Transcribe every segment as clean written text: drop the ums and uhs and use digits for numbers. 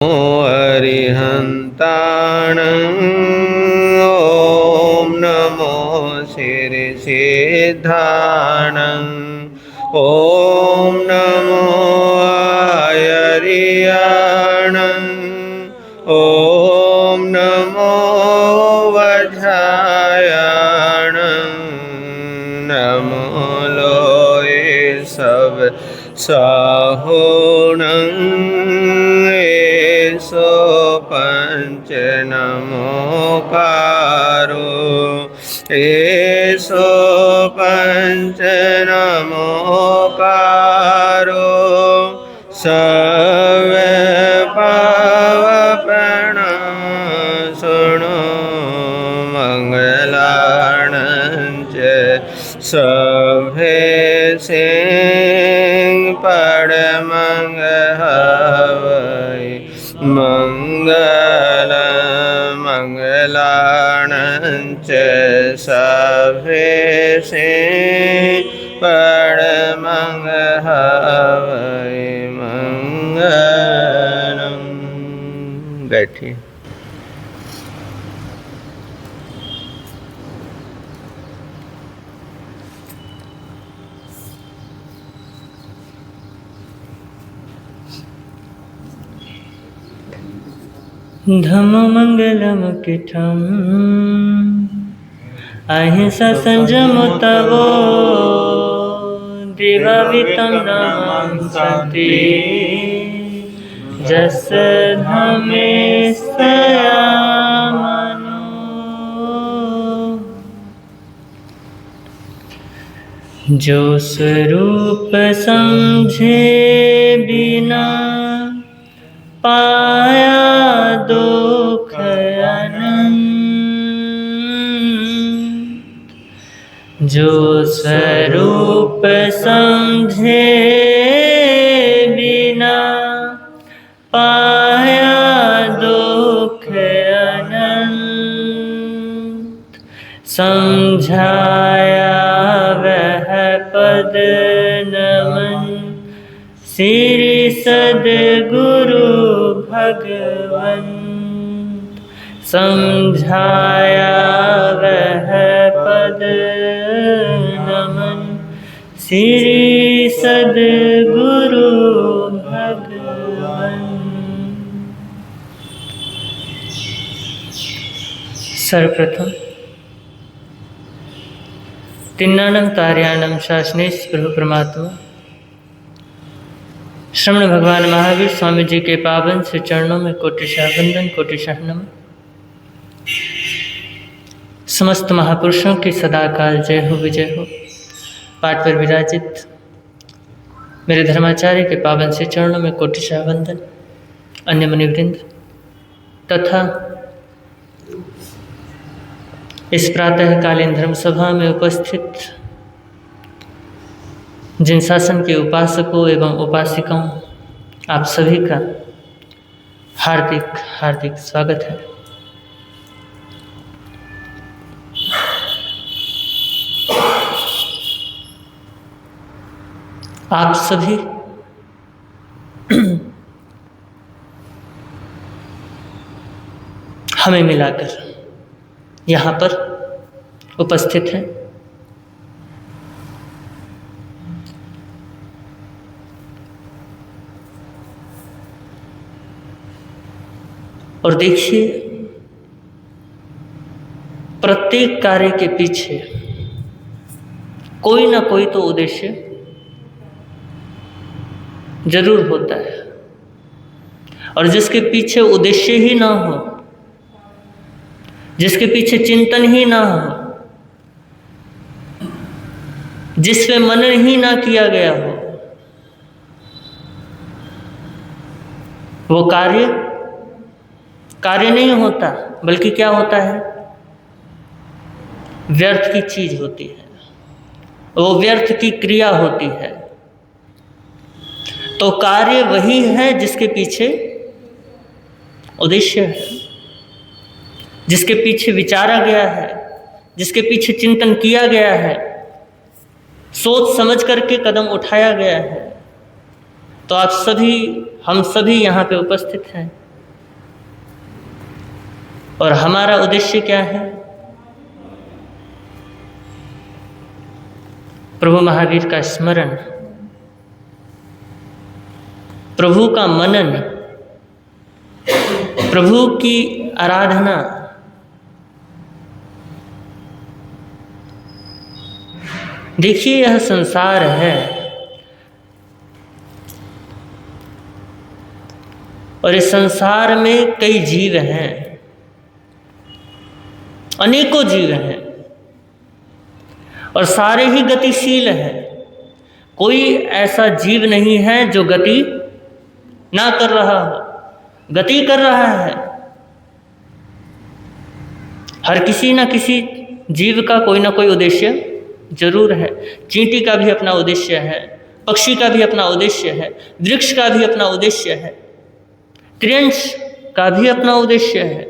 अरिहन्ताणं ॐ नमो सिद्धिसिद्धाणं ॐ नमो आयर्याणं ॐ नमो वज्रायणं नमो लोये सब साहुणं सो पंच नमोकारो एसो पंच नमोकारो सब पावपण सुनो मंगलाणंच सभे सिंह परमंगहवै मंगल मंगलाणंच सभे से परमंगहवै मंगलम। बैठिए। धम्म मंगलम किठम अहिंसा संयम तवो दिवावितम नमः सति जस धमे सयामनो जो स्वरूप समझे बिना पाया दुख अनंत। जो स्वरूप समझे बिना पाया दुख अनंत। समझाया वह पद नमन श्री सद्गुरु भगवंत। समझाया वह पद नमन श्री सद्गुरु भगवंत। सर्वप्रथम तिन्नानम कार्याणम शासनेश प्रभु परमात्मा श्रवण भगवान महावीर स्वामी जी के पावन से चरणों में कोटिशाह वंदन कोटिशाह नमन। समस्त महापुरुषों की सदाकाल जय हो विजय हो। पाठ पर विराजित मेरे धर्माचार्य के पावन से चरणों में कोटिशाह वंदन। अन्य मुनिवृंद तथा इस प्रातःकालीन धर्म सभा में उपस्थित जिन शासन के उपासकों एवं उपासिकाओं, आप सभी का हार्दिक हार्दिक स्वागत है। आप सभी हमें मिलाकर यहाँ पर उपस्थित हैं। और देखिए, प्रत्येक कार्य के पीछे कोई ना कोई तो उद्देश्य जरूर होता है, और जिसके पीछे उद्देश्य ही ना हो, जिसके पीछे चिंतन ही ना हो, जिसपे मनन ही ना किया गया हो, वो कार्य नहीं होता, बल्कि क्या होता है, व्यर्थ की चीज होती है, वो व्यर्थ की क्रिया होती है। तो कार्य वही है जिसके पीछे उद्देश्य है, जिसके पीछे विचारा गया है, जिसके पीछे चिंतन किया गया है, सोच समझ करके कदम उठाया गया है। तो आप सभी, हम सभी यहाँ पे उपस्थित हैं, और हमारा उद्देश्य क्या है? प्रभु महावीर का स्मरण, प्रभु का मनन, प्रभु की आराधना। देखिए, यह संसार है और इस संसार में कई जीव हैं, अनेकों जीव हैं और सारे ही गतिशील हैं। कोई ऐसा जीव नहीं है जो गति ना कर रहा हो, गति कर रहा है। हर किसी ना किसी जीव का कोई ना कोई उद्देश्य जरूर है। चींटी का भी अपना उद्देश्य है, पक्षी का भी अपना उद्देश्य है, वृक्ष का भी अपना उद्देश्य है, त्रियंश का भी अपना उद्देश्य है।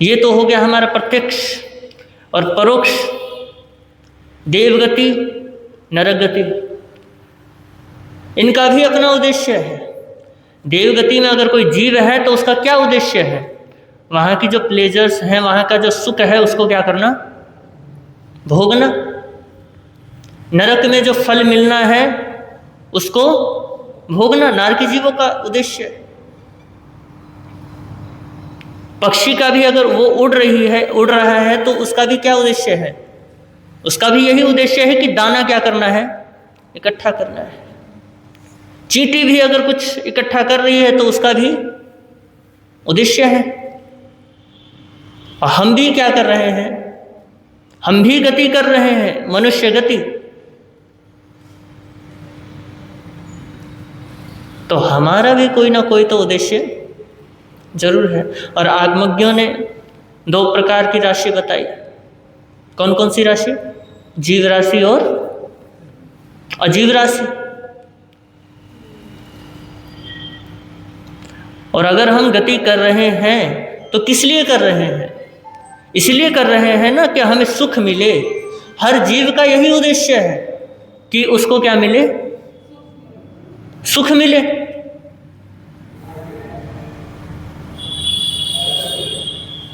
ये तो हो गया हमारा प्रत्यक्ष और परोक्ष, देवगति, नरगति, इनका भी अपना उद्देश्य है। देवगति में अगर कोई जीव है तो उसका क्या उद्देश्य है? वहाँ की जो प्लेजर्स हैं, वहाँ का जो सुख है, उसको क्या करना? भोगना। नरक में जो फल मिलना है उसको भोगना, नारकी जीवों का उद्देश्य। पक्षी का भी अगर वो उड़ रहा है तो उसका भी क्या उद्देश्य है? उसका भी यही उद्देश्य है कि दाना क्या करना है? इकट्ठा करना है। चींटी भी अगर कुछ इकट्ठा कर रही है तो उसका भी उद्देश्य है। और हम भी क्या कर रहे हैं? हम भी गति कर रहे हैं, मनुष्य गति। तो हमारा भी कोई ना कोई तो उद्देश्य जरूर है। और आगमज्ञों ने 2 प्रकार की राशि बताई। कौन कौन सी राशि? जीव राशि और अजीव राशि। और अगर हम गति कर रहे हैं तो किस लिए कर रहे हैं? इसलिए कर रहे हैं ना कि हमें सुख मिले। हर जीव का यही उद्देश्य है कि उसको क्या मिले? सुख मिले।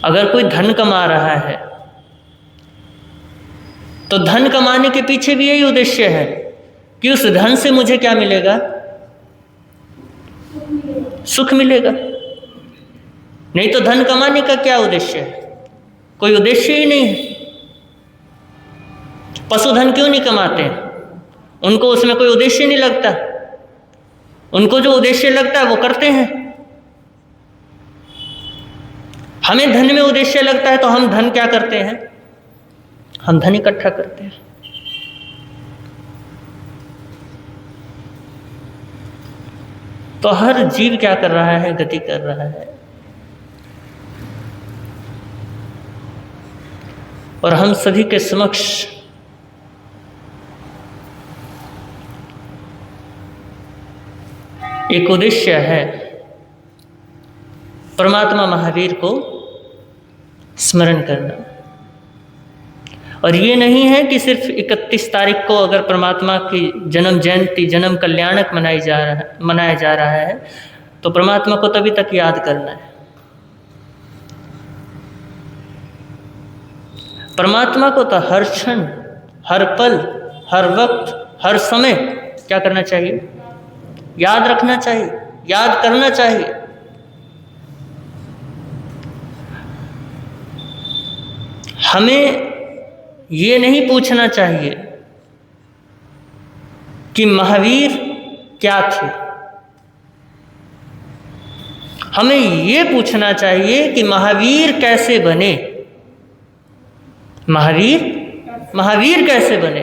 अगर कोई धन कमा रहा है तो धन कमाने के पीछे भी यही उद्देश्य है कि उस धन से मुझे क्या मिलेगा? सुख मिलेगा। नहीं तो धन कमाने का क्या उद्देश्य है? कोई उद्देश्य ही नहीं है। पशुधन क्यों नहीं कमाते? उनको उसमें कोई उद्देश्य नहीं लगता। उनको जो उद्देश्य लगता है वो करते हैं। हमें धन में उद्देश्य लगता है तो हम धन क्या करते हैं? हम धन इकट्ठा करते हैं। तो हर जीव क्या कर रहा है? गति कर रहा है। और हम सभी के समक्ष एक उद्देश्य है, परमात्मा महावीर को स्मरण करना। और ये नहीं है कि सिर्फ 31 तारीख को अगर परमात्मा की जन्म जयंती, जन्म कल्याणक मनाया जा रहा है तो परमात्मा को तभी तक याद करना है। परमात्मा को तो हर क्षण, हर पल, हर वक्त, हर समय क्या करना चाहिए? याद रखना चाहिए, याद करना चाहिए। हमें ये नहीं पूछना चाहिए कि महावीर क्या थे। हमें ये पूछना चाहिए कि महावीर कैसे बने? महावीर कैसे बने?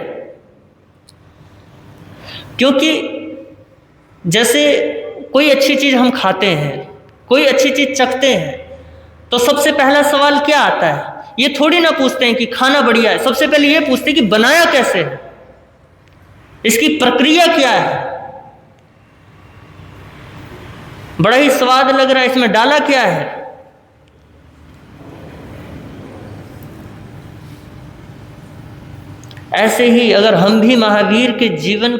क्योंकि जैसे कोई अच्छी चीज़ हम खाते हैं, कोई अच्छी चीज़ चखते हैं तो सबसे पहला सवाल क्या आता है? ये थोड़ी ना पूछते हैं कि खाना बढ़िया है, सबसे पहले ये पूछते हैं कि बनाया कैसे है, इसकी प्रक्रिया क्या है, बड़ा ही स्वाद लग रहा है, इसमें डाला क्या है। ऐसे ही अगर हम भी महावीर के जीवन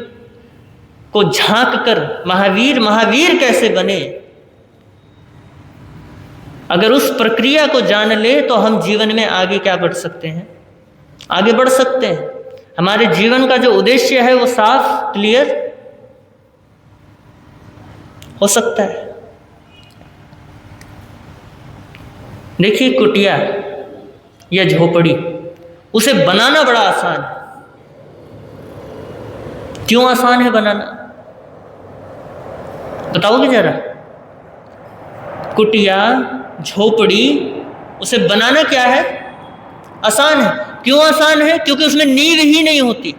को झांक कर महावीर कैसे बने, अगर उस प्रक्रिया को जान ले तो हम जीवन में आगे क्या बढ़ सकते हैं, आगे बढ़ सकते हैं। हमारे जीवन का जो उद्देश्य है वो साफ क्लियर हो सकता है। देखिए, कुटिया या झोपड़ी, उसे बनाना बड़ा आसान है। क्यों आसान है बनाना, बताओगे जरा? कुटिया, झोपड़ी, उसे बनाना क्या है, आसान है। क्यों आसान है? क्योंकि उसमें नींव ही नहीं होती।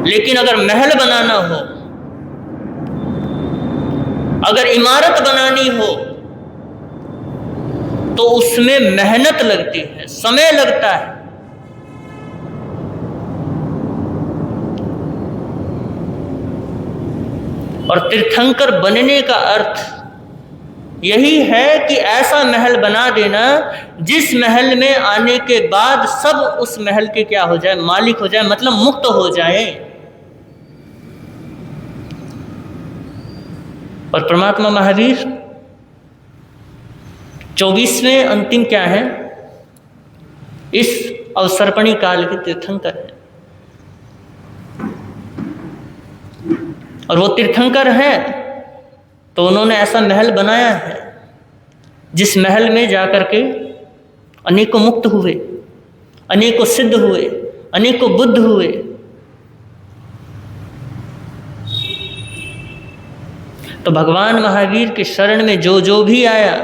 लेकिन अगर महल बनाना हो, अगर इमारत बनानी हो, तो उसमें मेहनत लगती है, समय लगता है। और तीर्थंकर बनने का अर्थ यही है कि ऐसा महल बना देना जिस महल में आने के बाद सब उस महल के क्या हो जाए, मालिक हो जाए, मतलब मुक्त हो जाए। और परमात्मा महावीर 24वें अंतिम क्या है, इस अवसर्पणी काल के तीर्थंकर है। और वो तीर्थंकर है तो उन्होंने ऐसा महल बनाया है जिस महल में जाकर के अनेकों मुक्त हुए, अनेकों सिद्ध हुए, अनेकों बुद्ध हुए। तो भगवान महावीर के शरण में जो जो भी आया,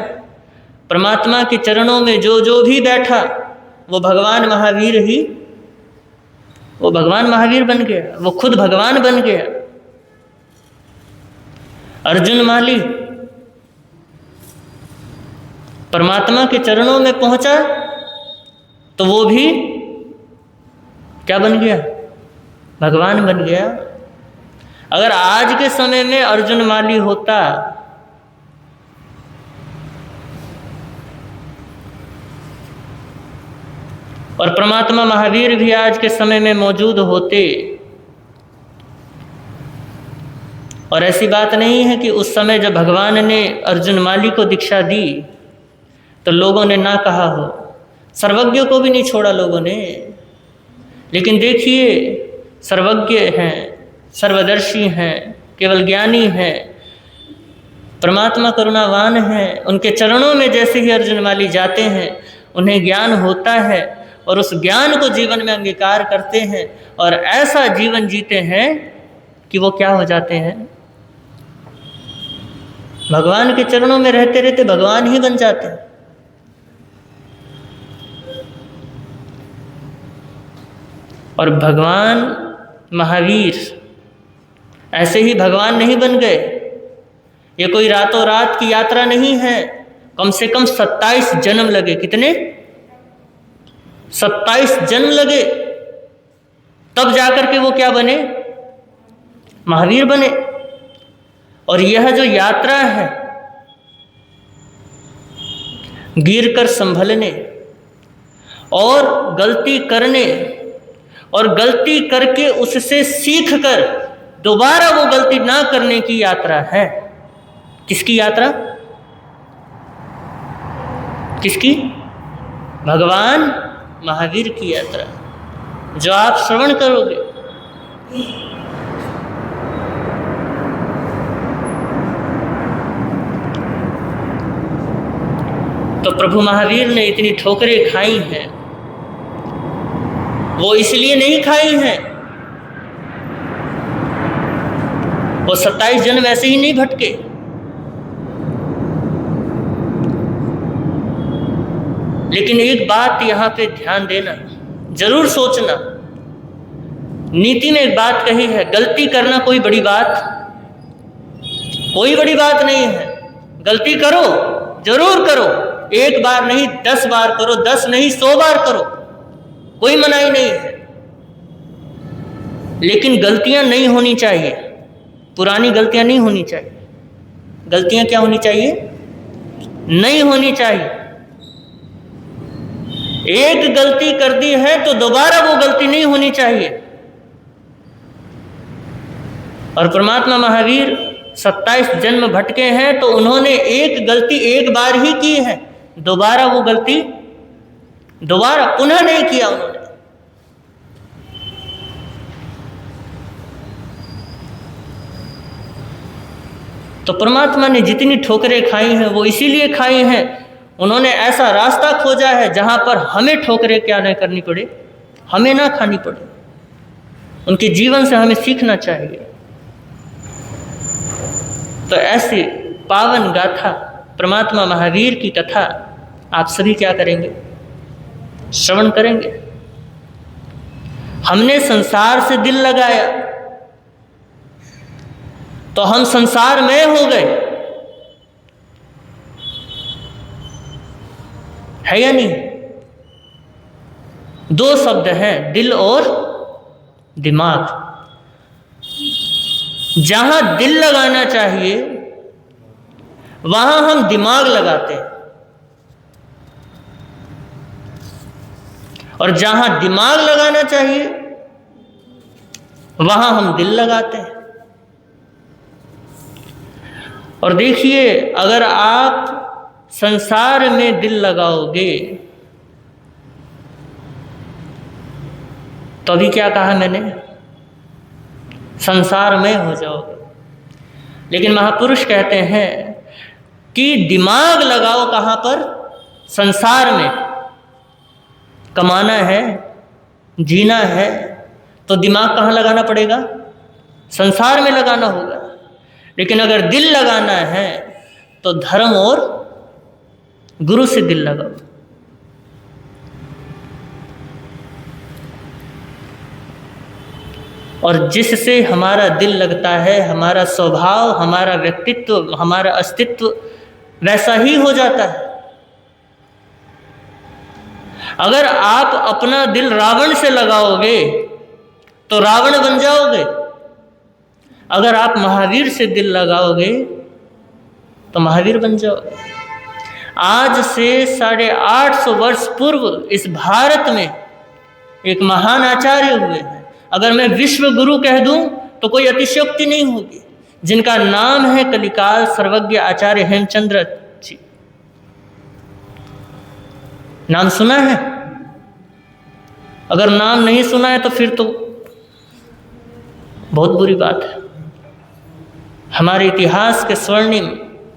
परमात्मा के चरणों में जो जो भी बैठा, वो भगवान महावीर ही, वो भगवान महावीर बन गया, वो खुद भगवान बन गया। अर्जुन माली परमात्मा के चरणों में पहुंचा तो वो भी क्या बन गया, भगवान बन गया। अगर आज के समय में अर्जुन माली होता और परमात्मा महावीर भी आज के समय में मौजूद होते, और ऐसी बात नहीं है कि उस समय जब भगवान ने अर्जुन माली को दीक्षा दी तो लोगों ने ना कहा हो, सर्वज्ञ को भी नहीं छोड़ा लोगों ने। लेकिन देखिए, सर्वज्ञ हैं, सर्वदर्शी हैं, केवल ज्ञानी हैं, परमात्मा करुणावान हैं, उनके चरणों में जैसे ही अर्जुन माली जाते हैं उन्हें ज्ञान होता है और उस ज्ञान को जीवन में अंगीकार करते हैं और ऐसा जीवन जीते हैं कि वो क्या हो जाते हैं, भगवान के चरणों में रहते रहते भगवान ही बन जाते हैं। और भगवान महावीर ऐसे ही भगवान नहीं बन गए। ये कोई रातों रात की यात्रा नहीं है, कम से कम 27 जन्म लगे। कितने? 27 जन्म लगे, तब जाकर के वो क्या बने, महावीर बने। और यह जो यात्रा है, गिर कर संभलने और गलती करने और गलती करके उससे सीख कर दोबारा वो गलती ना करने की यात्रा है। किसकी यात्रा? किसकी? भगवान महावीर की यात्रा, जो आप श्रवण करोगे। तो प्रभु महावीर ने इतनी ठोकरें खाई हैं, वो इसलिए नहीं खाई हैं, वो 27 जन्म ऐसे ही नहीं भटके। लेकिन एक बात यहाँ पे ध्यान देना, जरूर सोचना, नीति में एक बात कही है, गलती करना कोई बड़ी बात नहीं है। गलती करो, जरूर करो, एक बार नहीं 10 बार करो, 10 नहीं 100 बार करो, कोई मनाही नहीं है। लेकिन गलतियां नहीं होनी चाहिए, पुरानी गलतियां नहीं होनी चाहिए। गलतियां क्या होनी चाहिए? नहीं होनी चाहिए। एक गलती कर दी है तो दोबारा वो गलती नहीं होनी चाहिए। और परमात्मा महावीर 27 जन्म भटके हैं तो उन्होंने एक गलती एक बार ही की है, दोबारा वो गलती दोबारा पुनः नहीं किया उन्होंने। तो परमात्मा ने जितनी ठोकरें खाई हैं वो इसीलिए खाई हैं, उन्होंने ऐसा रास्ता खोजा है जहां पर हमें ठोकरें क्या नहीं करनी पड़े, हमें ना खानी पड़े। उनके जीवन से हमें सीखना चाहिए। तो ऐसी पावन गाथा परमात्मा महावीर की कथा आप सभी क्या करेंगे, श्रवण करेंगे। हमने संसार से दिल लगाया तो हम संसार में हो गए, है या नहीं? दो शब्द हैं, दिल और दिमाग। जहां दिल लगाना चाहिए वहां हम दिमाग लगाते हैं, और जहां दिमाग लगाना चाहिए वहां हम दिल लगाते हैं। और देखिए, अगर आप संसार में दिल लगाओगे तो अभी क्या कहा मैंने, संसार में हो जाओगे। लेकिन महापुरुष कहते हैं कि दिमाग लगाओ कहाँ पर, संसार में। कमाना है, जीना है, तो दिमाग कहाँ लगाना पड़ेगा, संसार में लगाना होगा। लेकिन अगर दिल लगाना है तो धर्म और गुरु से दिल लगाओ। और जिससे हमारा दिल लगता है, हमारा स्वभाव, हमारा व्यक्तित्व, हमारा अस्तित्व वैसा ही हो जाता है। अगर आप अपना दिल रावण से लगाओगे तो रावण बन जाओगे। अगर आप महावीर से दिल लगाओगे तो महावीर बन जाओगे। आज से 850 वर्ष पूर्व इस भारत में एक महान आचार्य हुए हैं। अगर मैं विश्व गुरु कह दूं तो कोई अतिशयोक्ति नहीं होगी, जिनका नाम है कलिकाल सर्वज्ञ आचार्य हेमचंद्र जी। नाम सुना है? अगर नाम नहीं सुना है तो फिर तो बहुत बुरी बात है। हमारे इतिहास के स्वर्णिम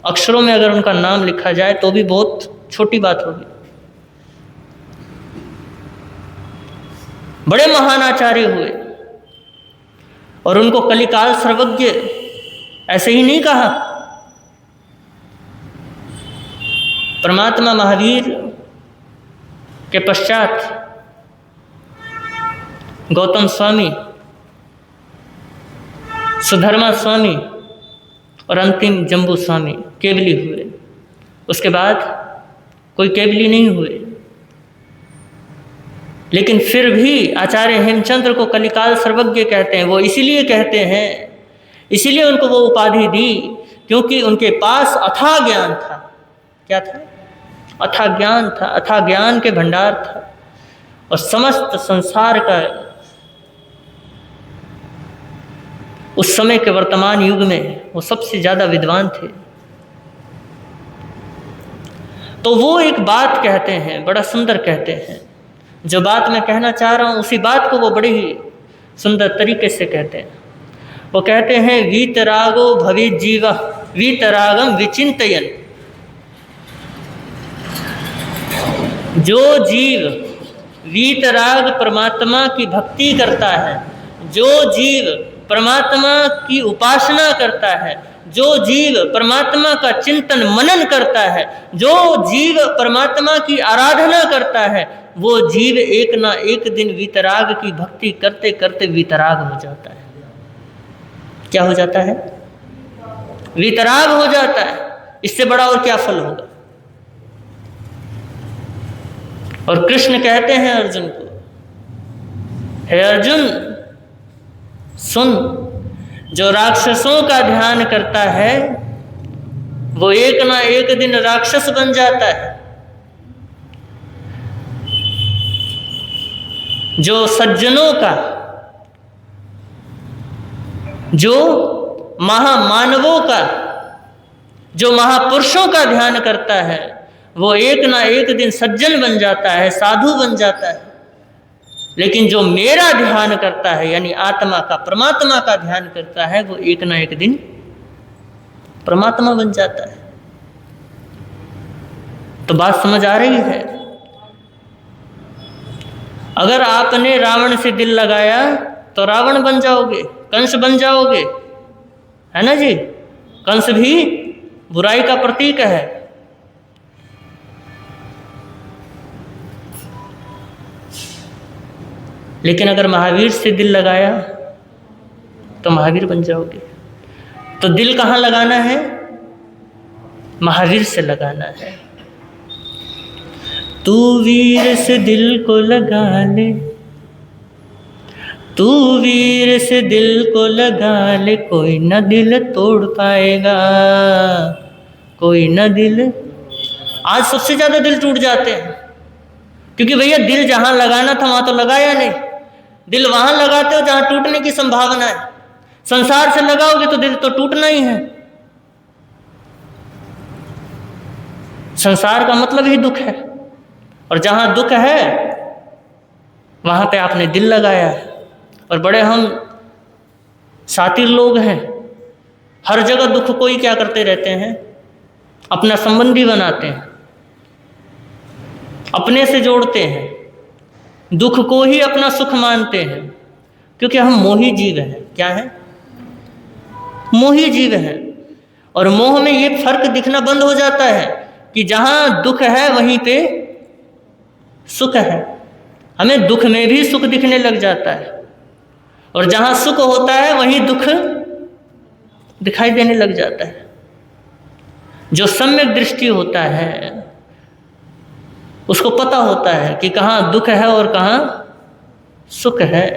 अक्षरों में अगर उनका नाम लिखा जाए तो भी बहुत छोटी बात होगी। बड़े महान आचार्य हुए और उनको कलिकाल सर्वज्ञ ऐसे ही नहीं कहा। परमात्मा महावीर के पश्चात गौतम स्वामी, सुधर्मा स्वामी और अंतिम जम्बू स्वामी केवली हुए। उसके बाद कोई केवली नहीं हुए। लेकिन फिर भी आचार्य हेमचंद्र को कलिकाल सर्वज्ञ कहते हैं। वो इसीलिए कहते हैं, इसीलिए उनको वो उपाधि दी क्योंकि उनके पास अथाह ज्ञान था। क्या था? अथाह ज्ञान था, अथाह ज्ञान के भंडार था। और समस्त संसार का उस समय के वर्तमान युग में वो सबसे ज़्यादा विद्वान थे। तो वो एक बात कहते हैं, बड़ा सुंदर कहते हैं। जो बात मैं कहना चाह रहा हूँ उसी बात को वो बड़े ही सुंदर तरीके से कहते हैं। वो कहते हैं, वीतरागो भवित जीवा वीतरागम विचिंतयन। जो जीव वीतराग परमात्मा की भक्ति करता है, जो जीव परमात्मा की उपासना करता है, जो जीव परमात्मा का चिंतन मनन करता है, जो जीव परमात्मा की आराधना करता है, वो जीव एक ना एक दिन वीतराग की भक्ति करते करते वीतराग हो जाता है। क्या हो जाता है? वीतराग हो जाता है। इससे बड़ा और क्या फल होगा? और कृष्ण कहते हैं अर्जुन को, हे अर्जुन सुन, जो राक्षसों का ध्यान करता है वो एक ना एक दिन राक्षस बन जाता है। जो सज्जनों का, जो महामानवों का, जो महापुरुषों का ध्यान करता है, वो एक ना एक दिन सज्जन बन जाता है, साधु बन जाता है। लेकिन जो मेरा ध्यान करता है, यानी आत्मा का, परमात्मा का ध्यान करता है, वो एक ना एक दिन परमात्मा बन जाता है। तो बात समझ आ रही है? अगर आपने रावण से दिल लगाया तो रावण बन जाओगे, कंस बन जाओगे, है ना जी? कंस भी बुराई का प्रतीक है। लेकिन अगर महावीर से दिल लगाया तो महावीर बन जाओगे। तो दिल कहाँ लगाना है? महावीर से लगाना है। तू वीर से दिल को लगा ले, तू वीर से दिल को लगा ले, कोई न दिल तोड़ पाएगा, कोई न दिल। आज सबसे ज्यादा दिल टूट जाते हैं, क्योंकि भैया दिल जहां लगाना था वहां तो लगाया नहीं। दिल वहां लगाते हो जहां टूटने की संभावना है। संसार से लगाओगे तो दिल तो टूटना ही है। संसार का मतलब ही दुख है, और जहां दुख है वहां पे आपने दिल लगाया है। और बड़े हम शातिर लोग हैं, हर जगह दुख को ही क्या करते रहते हैं? अपना संबंधी बनाते हैं, अपने से जोड़ते हैं, दुख को ही अपना सुख मानते हैं, क्योंकि हम मोही जीव हैं। क्या है? मोही जीव हैं। और मोह में ये फर्क दिखना बंद हो जाता है कि जहां दुख है वहीं पे सुख है। हमें दुख में भी सुख दिखने लग जाता है, और जहां सुख होता है वहीं दुख दिखाई देने लग जाता है। जो सम्यक दृष्टि होता है उसको पता होता है कि कहाँ दुख है और कहाँ सुख है।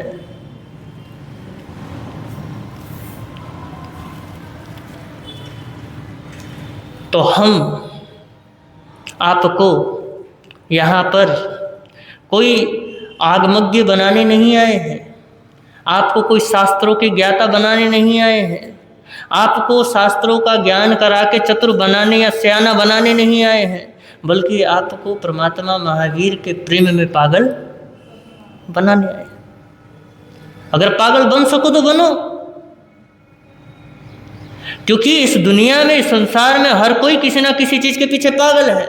तो हम आपको यहाँ पर कोई आगमज्ञ बनाने नहीं आए हैं, आपको कोई शास्त्रों के ज्ञाता बनाने नहीं आए हैं, आपको शास्त्रों का ज्ञान करा के चतुर बनाने या सयाना बनाने नहीं आए हैं, बल्कि आपको परमात्मा महावीर के प्रेम में पागल बनाने आए। अगर पागल बन सको तो बनो, क्योंकि इस दुनिया में, इस संसार में हर कोई किसी ना किसी चीज के पीछे पागल है।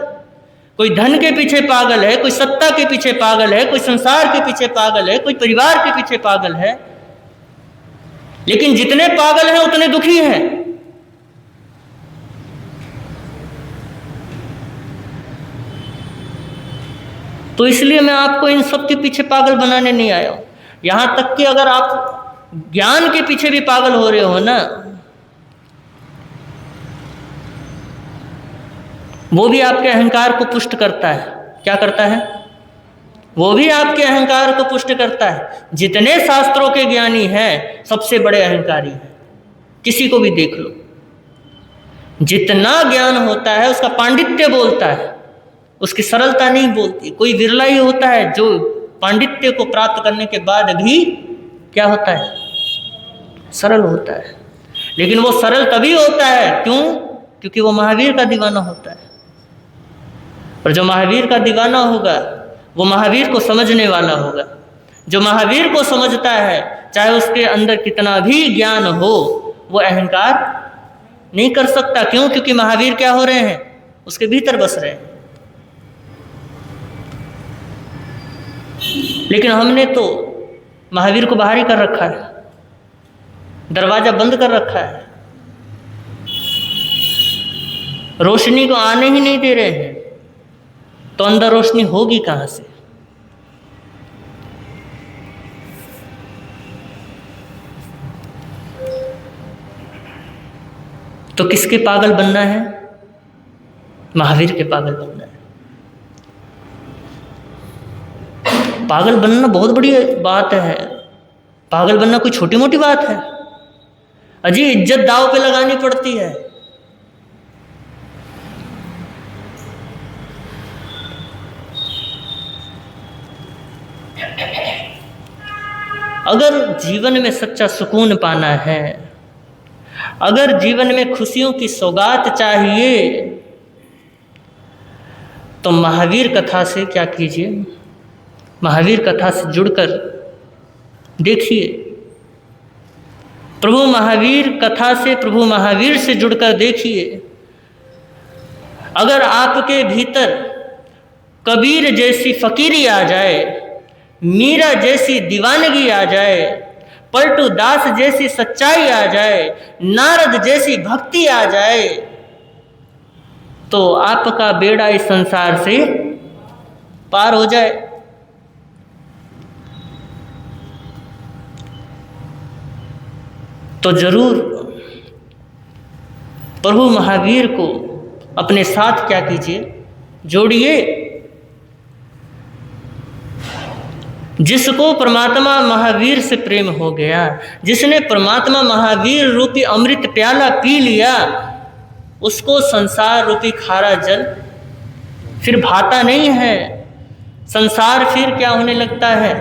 कोई धन के पीछे पागल है, कोई सत्ता के पीछे पागल है, कोई संसार के पीछे पागल है, कोई परिवार के पीछे पागल है। लेकिन जितने पागल हैं उतने दुखी हैं। तो इसलिए मैं आपको इन सब के पीछे पागल बनाने नहीं आया हूं। यहां तक कि अगर आप ज्ञान के पीछे भी पागल हो रहे हो ना, वो भी आपके अहंकार को पुष्ट करता है। क्या करता है? वो भी आपके अहंकार को पुष्ट करता है। जितने शास्त्रों के ज्ञानी हैं सबसे बड़े अहंकारी हैं। किसी को भी देख लो, जितना ज्ञान होता है उसका पांडित्य बोलता है, उसकी सरलता नहीं बोलती। कोई विरला ही होता है जो पांडित्य को प्राप्त करने के बाद भी क्या होता है? सरल होता है। लेकिन वो सरल तभी होता है, क्यों? क्योंकि वो महावीर का दीवाना होता है। और जो महावीर का दीवाना होगा वो महावीर को समझने वाला होगा। जो महावीर को समझता है, चाहे उसके अंदर कितना भी ज्ञान हो, वो अहंकार नहीं कर सकता। क्यों? क्योंकि महावीर क्या हो रहे हैं? उसके भीतर बस रहे हैं। लेकिन हमने तो महावीर को बाहर ही कर रखा है, दरवाजा बंद कर रखा है, रोशनी को आने ही नहीं दे रहे हैं। तो अंदर रोशनी होगी कहां से? तो किसके पागल बनना है? महावीर के पागल बनना है। पागल बनना बहुत बड़ी बात है। पागल बनना कोई छोटी मोटी बात है? अजी इज्जत दांव पे लगानी पड़ती है। अगर जीवन में सच्चा सुकून पाना है, अगर जीवन में खुशियों की सौगात चाहिए तो महावीर कथा से क्या कीजिए, महावीर कथा से जुड़कर देखिए। प्रभु महावीर कथा से, प्रभु महावीर से जुड़कर देखिए। अगर आपके भीतर कबीर जैसी फकीरी आ जाए, मीरा जैसी दीवानगी आ जाए, पलटू दास जैसी सच्चाई आ जाए, नारद जैसी भक्ति आ जाए, तो आपका बेड़ा इस संसार से पार हो जाए। तो जरूर प्रभु महावीर को अपने साथ क्या कीजिए, जोड़िए। जिसको परमात्मा महावीर से प्रेम हो गया, जिसने परमात्मा महावीर रूपी अमृत प्याला पी लिया, उसको संसार रूपी खारा जल फिर भाता नहीं है। संसार फिर क्या होने लगता है,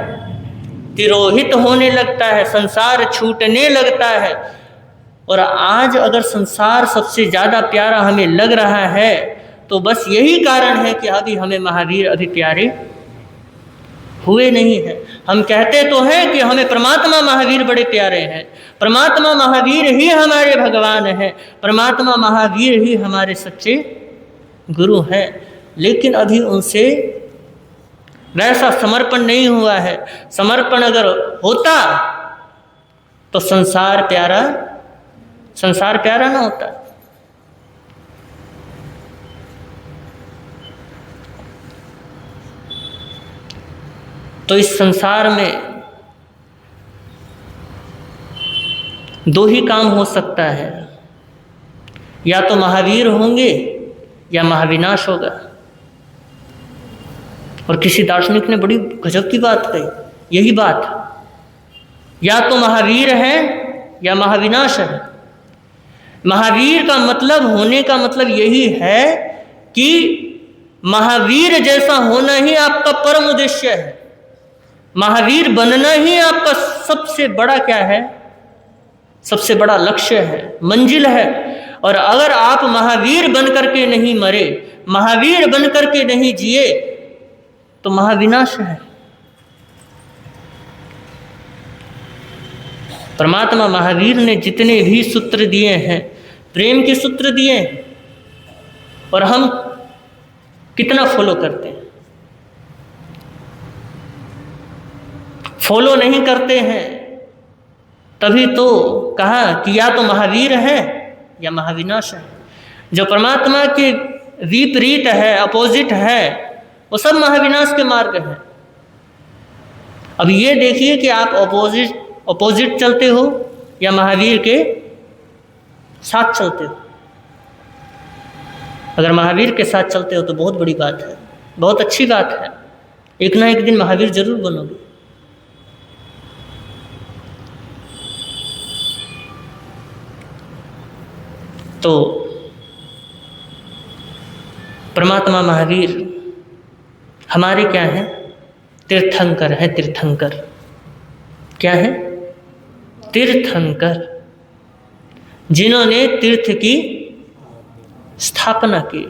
तिरोहित होने लगता है, संसार छूटने लगता है। और आज अगर संसार सबसे ज़्यादा प्यारा हमें लग रहा है तो बस यही कारण है कि अभी हमें महावीर अभी प्यारे हुए नहीं हैं। हम कहते तो हैं कि हमें परमात्मा महावीर बड़े प्यारे हैं, परमात्मा महावीर ही हमारे भगवान हैं, परमात्मा महावीर ही हमारे सच्चे गुरु हैं, लेकिन अभी उनसे वैसा समर्पण नहीं हुआ है। समर्पण अगर होता तो संसार प्यारा ना होता। तो इस संसार में दो ही काम हो सकता है, या तो महावीर होंगे या महाविनाश होगा। और किसी दार्शनिक ने बड़ी गजब की बात कही, यही बात, या तो महावीर है या महाविनाश है। महावीर का मतलब, होने का मतलब यही है कि महावीर जैसा होना ही आपका परम उद्देश्य है। महावीर बनना ही आपका सबसे बड़ा क्या है, सबसे बड़ा लक्ष्य है, मंजिल है। और अगर आप महावीर बन करके नहीं मरे, महावीर बन करके नहीं जिए, तो महाविनाश है। परमात्मा महावीर ने जितने भी सूत्र दिए हैं, प्रेम के सूत्र दिए हैं, और हम कितना फॉलो करते हैं? फॉलो नहीं करते हैं, तभी तो कहा कि या तो महावीर है या महाविनाश है। जो परमात्मा के विपरीत है, अपोजिट है, वो सब महाविनाश के मार्ग हैं। अब ये देखिए कि आप अपोजिट चलते हो या महावीर के साथ चलते हो। अगर महावीर के साथ चलते हो तो बहुत बड़ी बात है, बहुत अच्छी बात है। एक ना एक दिन महावीर जरूर बनोगे। तो परमात्मा महावीर हमारे क्या हैं? तीर्थंकर है। तीर्थंकर क्या है? तीर्थंकर, जिन्होंने तीर्थ की स्थापना की।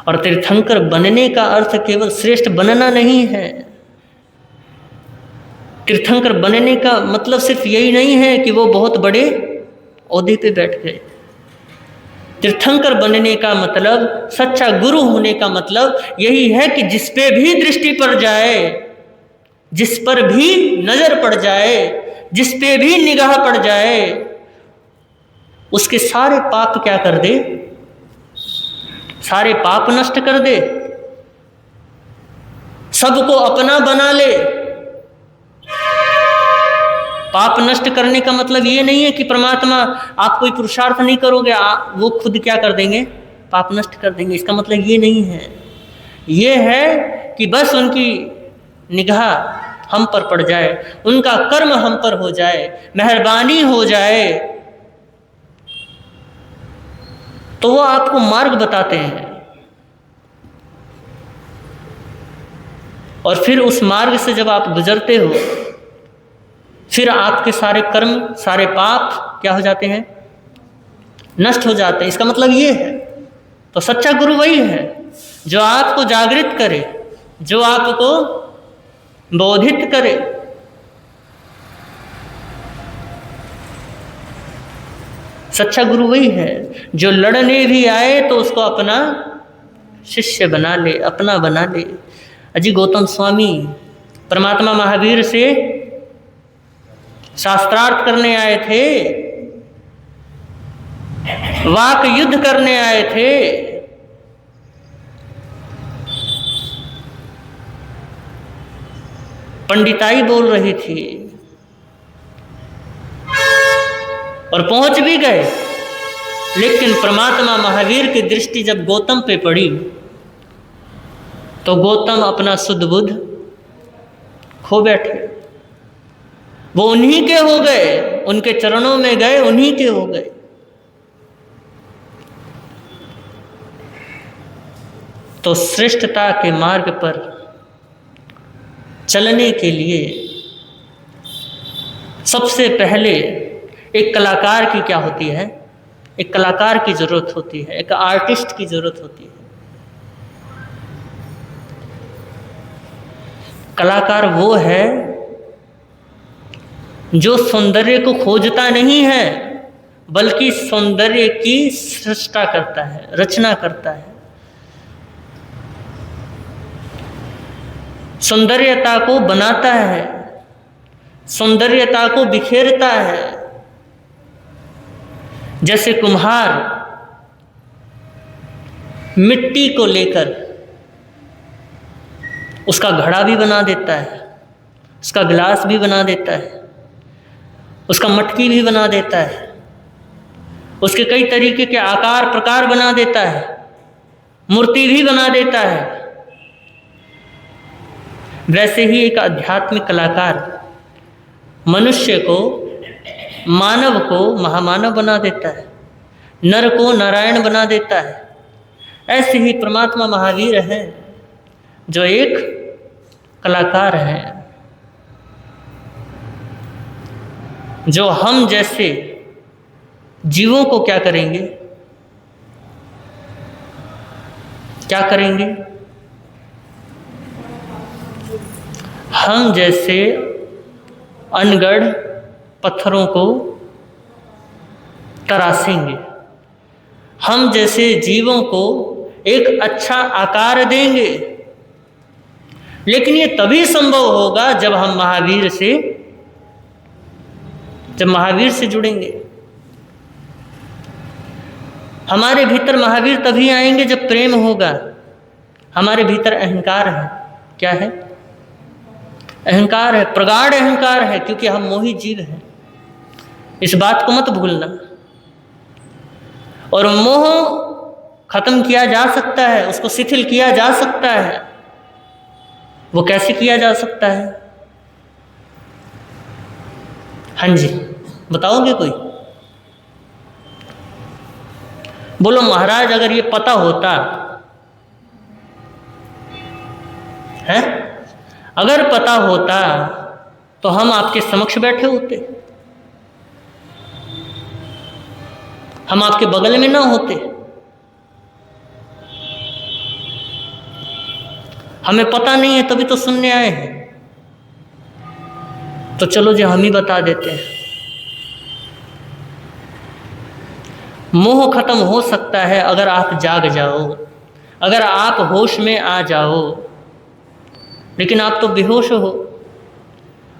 और तीर्थंकर बनने का अर्थ केवल श्रेष्ठ बनना नहीं है। तीर्थंकर बनने का मतलब सिर्फ यही नहीं है कि वो बहुत बड़े ओहदे पे बैठ गए। तीर्थंकर बनने का मतलब, सच्चा गुरु होने का मतलब यही है कि जिस पे भी दृष्टि पड़ जाए, जिस पर भी नजर पड़ जाए, जिस पे भी निगाह पड़ जाए, उसके सारे पाप क्या कर दे? सारे पाप नष्ट कर दे, सबको अपना बना ले। पाप नष्ट करने का मतलब ये नहीं है कि परमात्मा, आप कोई पुरुषार्थ नहीं करोगे, वो खुद क्या कर देंगे? पाप नष्ट कर देंगे। इसका मतलब ये नहीं है। ये है कि बस उनकी निगाह हम पर पड़ जाए, उनका कर्म हम पर हो जाए, मेहरबानी हो जाए, तो वो आपको मार्ग बताते हैं। और फिर उस मार्ग से जब आप गुजरते हो, फिर आपके सारे कर्म, सारे पाप क्या हो जाते हैं? नष्ट हो जाते हैं। इसका मतलब ये है। तो सच्चा गुरु वही है जो आपको जागृत करे, जो आपको बोधित करे। सच्चा गुरु वही है जो लड़ने भी आए तो उसको अपना शिष्य बना ले, अपना बना ले। अजी गौतम स्वामी परमात्मा महावीर से शास्त्रार्थ करने आए थे, वाक युद्ध करने आए थे। पंडिताई बोल रही थी और पहुंच भी गए, लेकिन परमात्मा महावीर की दृष्टि जब गौतम पे पड़ी तो गौतम अपना शुद्ध बुद्ध खो बैठे। वो उन्हीं के हो गए, उनके चरणों में गए, उन्हीं के हो गए। तो श्रेष्ठता के मार्ग पर चलने के लिए सबसे पहले एक कलाकार की क्या होती है? एक कलाकार की जरूरत होती है, एक आर्टिस्ट की जरूरत होती है। कलाकार वो है जो सौंदर्य को खोजता नहीं है, बल्कि सौंदर्य की सृष्टा करता है, रचना करता है। सौंदर्यता को बनाता है, सौंदर्यता को बिखेरता है। जैसे कुम्हार मिट्टी को लेकर उसका घड़ा भी बना देता है, उसका गिलास भी बना देता है, उसका मटकी भी बना देता है, उसके कई तरीके के आकार प्रकार बना देता है, मूर्ति भी बना देता है। वैसे ही एक आध्यात्मिक कलाकार मनुष्य को, मानव को महामानव बना देता है, नर को नारायण बना देता है। ऐसे ही परमात्मा महावीर है जो एक कलाकार है, जो हम जैसे जीवों को क्या करेंगे, क्या करेंगे? हम जैसे अनगढ़ पत्थरों को तराशेंगे, हम जैसे जीवों को एक अच्छा आकार देंगे। लेकिन ये तभी संभव होगा जब हम महावीर से जुड़ेंगे। हमारे भीतर महावीर तभी आएंगे जब प्रेम होगा। हमारे भीतर अहंकार है। क्या है? अहंकार है, प्रगाढ़ अहंकार है, क्योंकि हम मोही जीव हैं। इस बात को मत भूलना। और मोह खत्म किया जा सकता है, उसको शिथिल किया जा सकता है। वो कैसे किया जा सकता है? हाँ जी, बताओगे कोई? बोलो महाराज, अगर ये पता होता है, अगर पता होता तो हम आपके समक्ष बैठे होते, हम आपके बगल में ना होते। हमें पता नहीं है तभी तो सुनने आए हैं। तो चलो जी, हम ही बता देते हैं। मोह खत्म हो सकता है अगर आप जाग जाओ, अगर आप होश में आ जाओ। लेकिन आप तो बेहोश हो,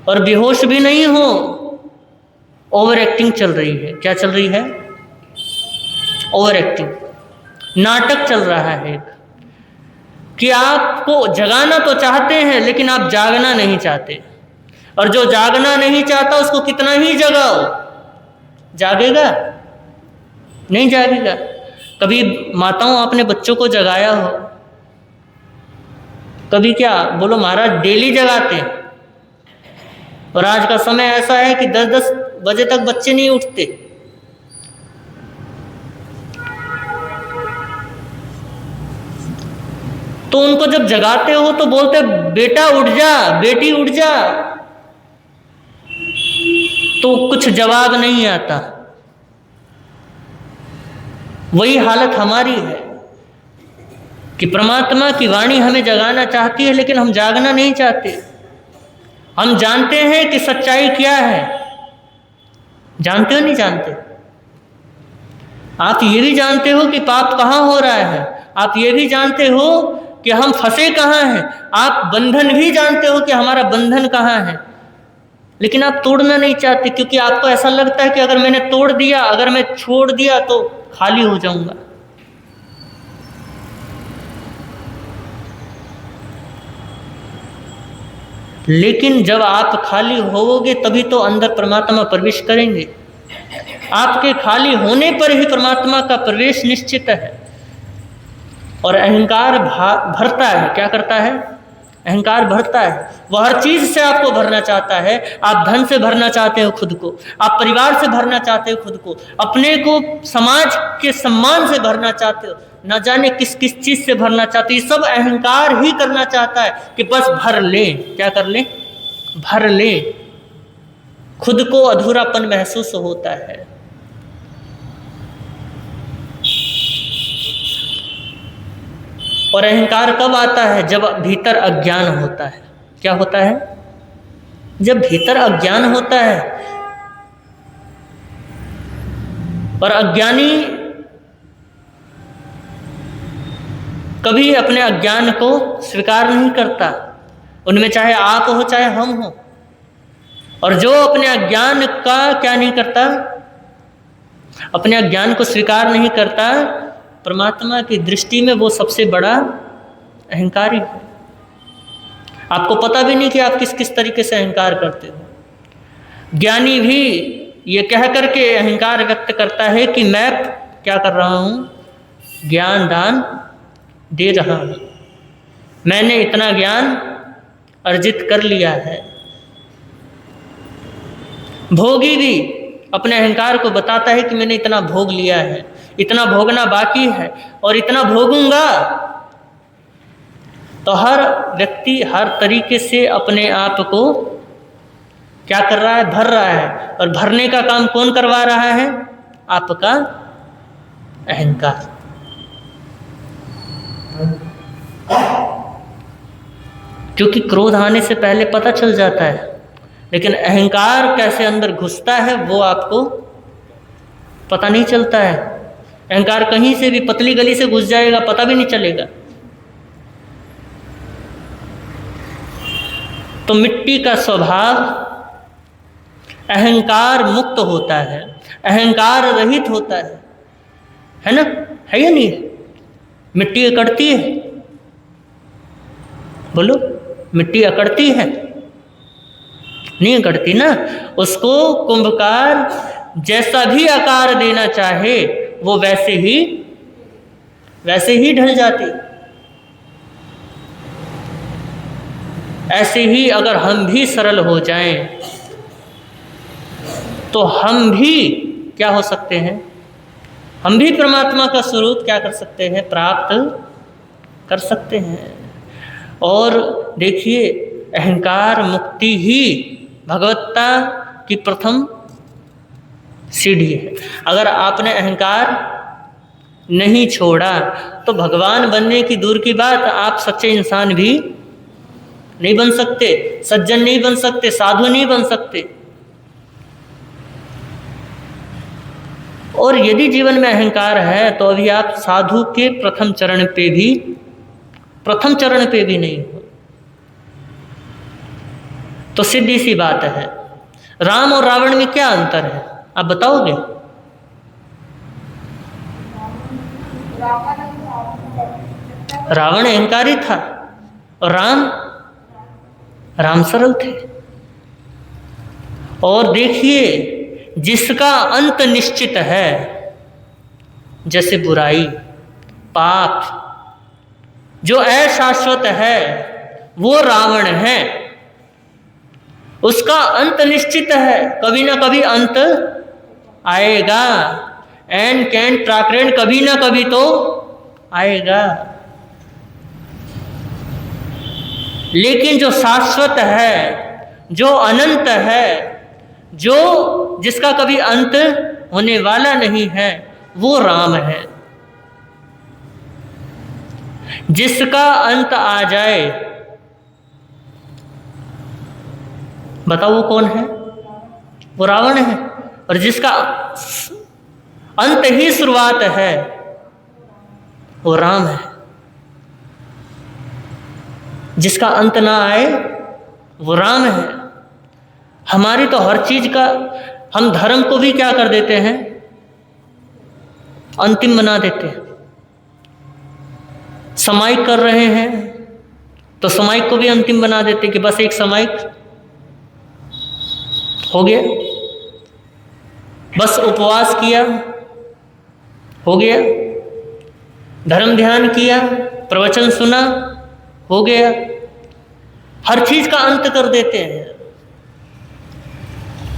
और बेहोश भी नहीं हो, ओवर एक्टिंग चल रही है। क्या चल रही है? ओवर एक्टिंग, नाटक चल रहा है कि आपको जगाना तो चाहते हैं, लेकिन आप जागना नहीं चाहते। और जो जागना नहीं चाहता उसको कितना ही जगाओ, जागेगा? नहीं जागेगा। कभी माताओं आपने बच्चों को जगाया हो? कभी क्या? बोलो महाराज, डेली जगाते हैं। और आज का समय ऐसा है कि 10-10 बजे तक बच्चे नहीं उठते। तो उनको जब जगाते हो तो बोलते बेटा उठ जा, बेटी उठ जा, तो कुछ जवाब नहीं आता। वही हालत हमारी है कि परमात्मा की वाणी हमें जगाना चाहती है, लेकिन हम जागना नहीं चाहते। हम जानते हैं कि सच्चाई क्या है। जानते हो नहीं जानते? आप ये भी जानते हो कि पाप कहाँ हो रहा है, आप ये भी जानते हो कि हम फंसे कहाँ हैं, आप बंधन भी जानते हो कि हमारा बंधन कहाँ है, लेकिन आप तोड़ना नहीं चाहते, क्योंकि आपको ऐसा लगता है कि अगर मैंने तोड़ दिया, अगर मैं छोड़ दिया तो खाली हो जाऊंगा। लेकिन जब आप खाली होवोगे तभी तो अंदर परमात्मा प्रवेश करेंगे। आपके खाली होने पर ही परमात्मा का प्रवेश निश्चित है। और अहंकार भरता है, क्या करता है? अहंकार भरता है। वह हर चीज से आपको भरना चाहता है। आप धन से भरना चाहते हो खुद को, आप परिवार से भरना चाहते हो खुद को, अपने को समाज के सम्मान से भरना चाहते हो, न जाने किस किस चीज से भरना चाहते हो। ये सब अहंकार ही करना चाहता है कि बस भर ले। क्या कर ले? भर ले। खुद को अधूरापन महसूस होता है। और अहंकार कब आता है? जब भीतर अज्ञान होता है। क्या होता है? जब भीतर अज्ञान होता है। और अज्ञानी कभी अपने अज्ञान को स्वीकार नहीं करता, उनमें चाहे आप हो चाहे हम हो। और जो अपने अज्ञान का क्या नहीं करता, अपने अज्ञान को स्वीकार नहीं करता, परमात्मा की दृष्टि में वो सबसे बड़ा अहंकारी है। आपको पता भी नहीं कि आप किस किस तरीके से अहंकार करते हो। ज्ञानी भी ये कह करके अहंकार व्यक्त करता है कि मैं क्या कर रहा हूँ? ज्ञान दान दे रहा हूँ, मैंने इतना ज्ञान अर्जित कर लिया है। भोगी भी अपने अहंकार को बताता है कि मैंने इतना भोग लिया है, इतना भोगना बाकी है और इतना भोगूंगा। तो हर व्यक्ति हर तरीके से अपने आप को क्या कर रहा है? भर रहा है। और भरने का काम कौन करवा रहा है? आपका अहंकार। क्योंकि क्रोध आने से पहले पता चल जाता है, लेकिन अहंकार कैसे अंदर घुसता है वो आपको पता नहीं चलता है। अहंकार कहीं से भी पतली गली से घुस जाएगा, पता भी नहीं चलेगा। तो मिट्टी का स्वभाव अहंकार मुक्त होता है, अहंकार रहित होता है ना? है या नहीं? मिट्टी अकड़ती है, बोलो, मिट्टी अकड़ती है? नहीं अकड़ती ना। उसको कुंभकार जैसा भी आकार देना चाहे वो वैसे ही ढल जाती। ऐसे ही अगर हम भी सरल हो जाएं तो हम भी क्या हो सकते हैं? हम भी परमात्मा का स्वरूप क्या कर सकते हैं? प्राप्त कर सकते हैं। और देखिए, अहंकार मुक्ति ही भगवत्ता की प्रथम सीढ़ी है। अगर आपने अहंकार नहीं छोड़ा तो भगवान बनने की दूर की बात, आप सच्चे इंसान भी नहीं बन सकते, सज्जन नहीं बन सकते, साधु नहीं बन सकते। और यदि जीवन में अहंकार है तो अभी आप साधु के प्रथम चरण पे भी नहीं हो। तो सीधी सी बात है, राम और रावण में क्या अंतर है? आप बताओगे? रावण अहंकारी था और राम सरल थे। और देखिए, जिसका अंत निश्चित है, जैसे बुराई पाप जो अशाश्वत है वो रावण है, उसका अंत निश्चित है, कभी ना कभी अंत आएगा। एन कैन प्राकरण, कभी ना कभी तो आएगा। लेकिन जो शाश्वत है, जो अनंत है, जो जिसका कभी अंत होने वाला नहीं है, वो राम है। जिसका अंत आ जाए, बताओ वो कौन है? वो रावण है। और जिसका अंत ही शुरुआत है वो राम है। जिसका अंत ना आए वो राम है। हमारी तो हर चीज का, हम धर्म को भी क्या कर देते हैं, अंतिम बना देते हैं। सामायिक कर रहे हैं तो सामायिक को भी अंतिम बना देते कि बस एक सामायिक हो गया, बस उपवास किया हो गया, धर्म ध्यान किया, प्रवचन सुना हो गया, हर चीज का अंत कर देते हैं।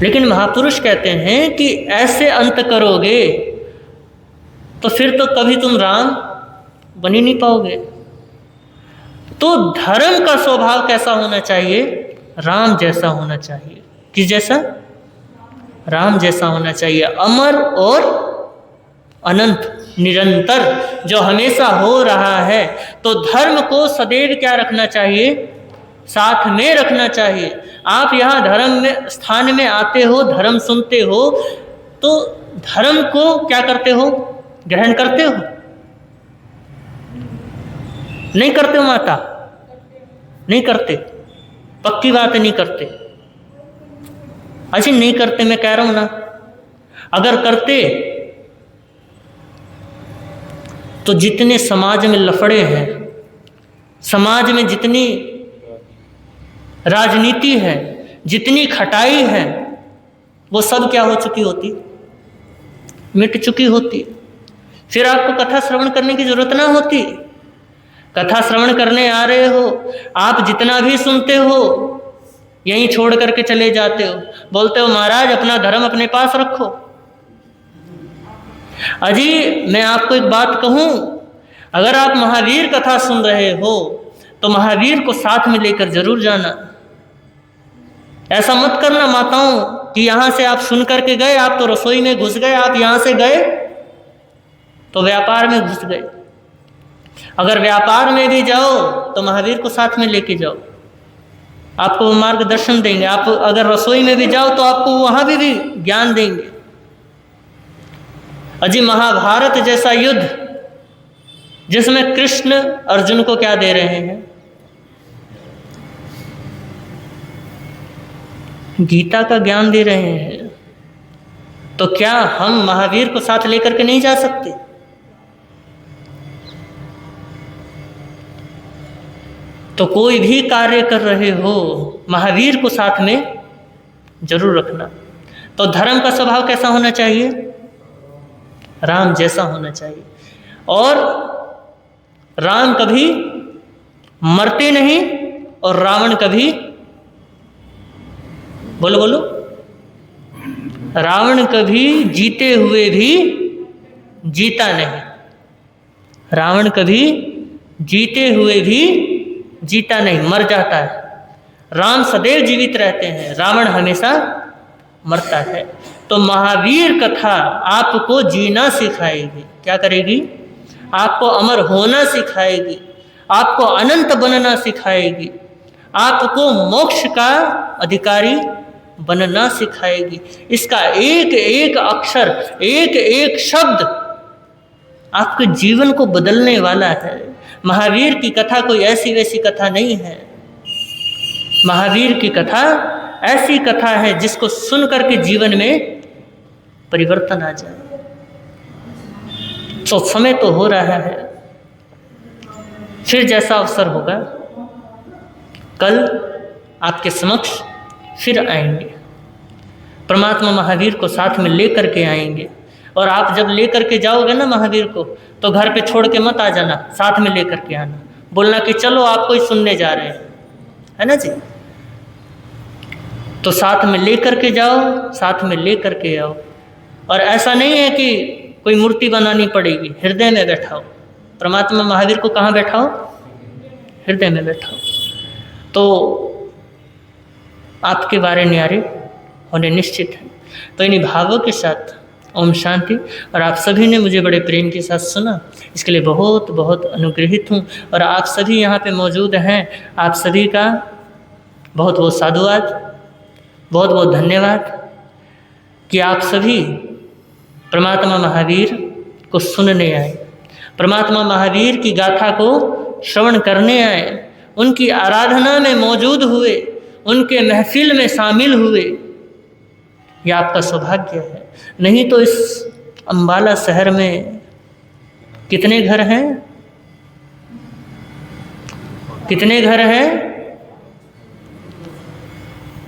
लेकिन महापुरुष कहते हैं कि ऐसे अंत करोगे तो फिर तो कभी तुम राम बन ही नहीं पाओगे। तो धर्म का स्वभाव कैसा होना चाहिए? राम जैसा होना चाहिए। किस जैसा? राम जैसा होना चाहिए। अमर और अनंत, निरंतर, जो हमेशा हो रहा है। तो धर्म को सदैव क्या रखना चाहिए? साथ में रखना चाहिए। आप यहाँ धर्म में स्थान में आते हो, धर्म सुनते हो, तो धर्म को क्या करते हो? ग्रहण करते हो? नहीं करते हो माता? नहीं करते, पक्की बात नहीं करते। अच्छा नहीं करते, मैं कह रहा हूं ना, अगर करते तो जितने समाज में लफड़े हैं, समाज में जितनी राजनीति है, जितनी खटाई है, वो सब क्या हो चुकी होती? मिट चुकी होती। फिर आपको कथा श्रवण करने की जरूरत ना होती। कथा श्रवण करने आ रहे हो, आप जितना भी सुनते हो यहीं छोड़ करके चले जाते हो, बोलते हो महाराज अपना धर्म अपने पास रखो। अजी मैं आपको एक बात कहूं, अगर आप महावीर कथा सुन रहे हो तो महावीर को साथ में लेकर जरूर जाना। ऐसा मत करना माताओं कि यहां से आप सुन करके गए, आप तो रसोई में घुस गए, आप यहां से गए तो व्यापार में घुस गए। अगर व्यापार में भी जाओ तो महावीर को साथ में लेके जाओ, आपको मार्गदर्शन देंगे। आप अगर रसोई में भी जाओ तो आपको वहां भी ज्ञान देंगे। अजी महाभारत जैसा युद्ध जिसमें कृष्ण अर्जुन को क्या दे रहे हैं? गीता का ज्ञान दे रहे हैं। तो क्या हम महावीर को साथ लेकर के नहीं जा सकते? तो कोई भी कार्य कर रहे हो महावीर को साथ में जरूर रखना। तो धर्म का स्वभाव कैसा होना चाहिए? राम जैसा होना चाहिए। और राम कभी मरते नहीं और रावण कभी, बोलो बोलो, रावण कभी जीते हुए भी जीता नहीं। रावण कभी जीते हुए भी जीता नहीं, मर जाता है। राम सदैव जीवित रहते हैं, रावण हमेशा मरता है। तो महावीर कथा आपको जीना सिखाएगी। क्या करेगी? आपको अमर होना सिखाएगी, आपको अनंत बनना सिखाएगी, आपको मोक्ष का अधिकारी बनना सिखाएगी। इसका एक एक अक्षर, एक एक शब्द आपके जीवन को बदलने वाला है। महावीर की कथा कोई ऐसी वैसी कथा नहीं है। महावीर की कथा ऐसी कथा है जिसको सुन करके जीवन में परिवर्तन आ जाए। तो समय तो हो रहा है, फिर जैसा अवसर होगा कल आपके समक्ष फिर आएंगे। परमात्मा महावीर को साथ में लेकर के आएंगे। और आप जब लेकर के जाओगे ना महावीर को, तो घर पे छोड़ के मत आ जाना, साथ में लेकर के आना। बोलना कि चलो आपको ही सुनने जा रहे हैं, है ना जी। तो साथ में लेकर के जाओ, साथ में लेकर के आओ। और ऐसा नहीं है कि कोई मूर्ति बनानी पड़ेगी, हृदय में बैठाओ। परमात्मा महावीर को कहाँ बैठाओ? हृदय में बैठाओ। तो आपके बारे न्यारे होने निश्चित है। तो इन्हीं भावों के साथ ओम शांति। और आप सभी ने मुझे बड़े प्रेम के साथ सुना, इसके लिए बहुत बहुत अनुग्रहित हूँ। और आप सभी यहाँ पे मौजूद हैं, आप सभी का बहुत बहुत साधुवाद, बहुत बहुत धन्यवाद कि आप सभी परमात्मा महावीर को सुनने आए, परमात्मा महावीर की गाथा को श्रवण करने आए, उनकी आराधना में मौजूद हुए, उनके महफिल में शामिल हुए। यह आपका सौभाग्य है। नहीं तो इस अम्बाला शहर में कितने घर हैं? कितने घर हैं?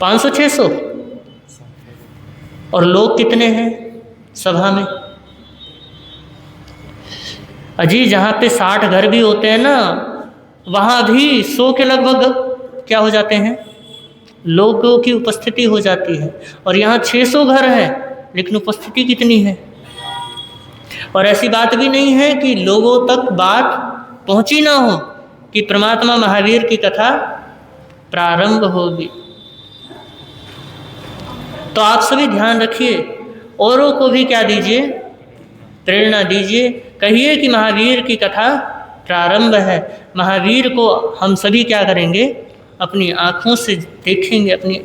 500-600। और लोग कितने हैं सभा में? अजी जहाँ पे 60 घर भी होते हैं ना, वहाँ भी 100 के लगभग क्या हो जाते हैं, लोगों की उपस्थिति हो जाती है। और यहाँ 600 घर है, लेकिन उपस्थिति कितनी है? और ऐसी बात भी नहीं है कि लोगों तक बात पहुँची ना हो कि परमात्मा महावीर की कथा प्रारंभ होगी। तो आप सभी ध्यान रखिए, औरों को भी क्या दीजिए, प्रेरणा दीजिए, कहिए कि महावीर की कथा प्रारंभ है। महावीर को हम सभी क्या करेंगे, अपनी आँखों से देखेंगे, अपनी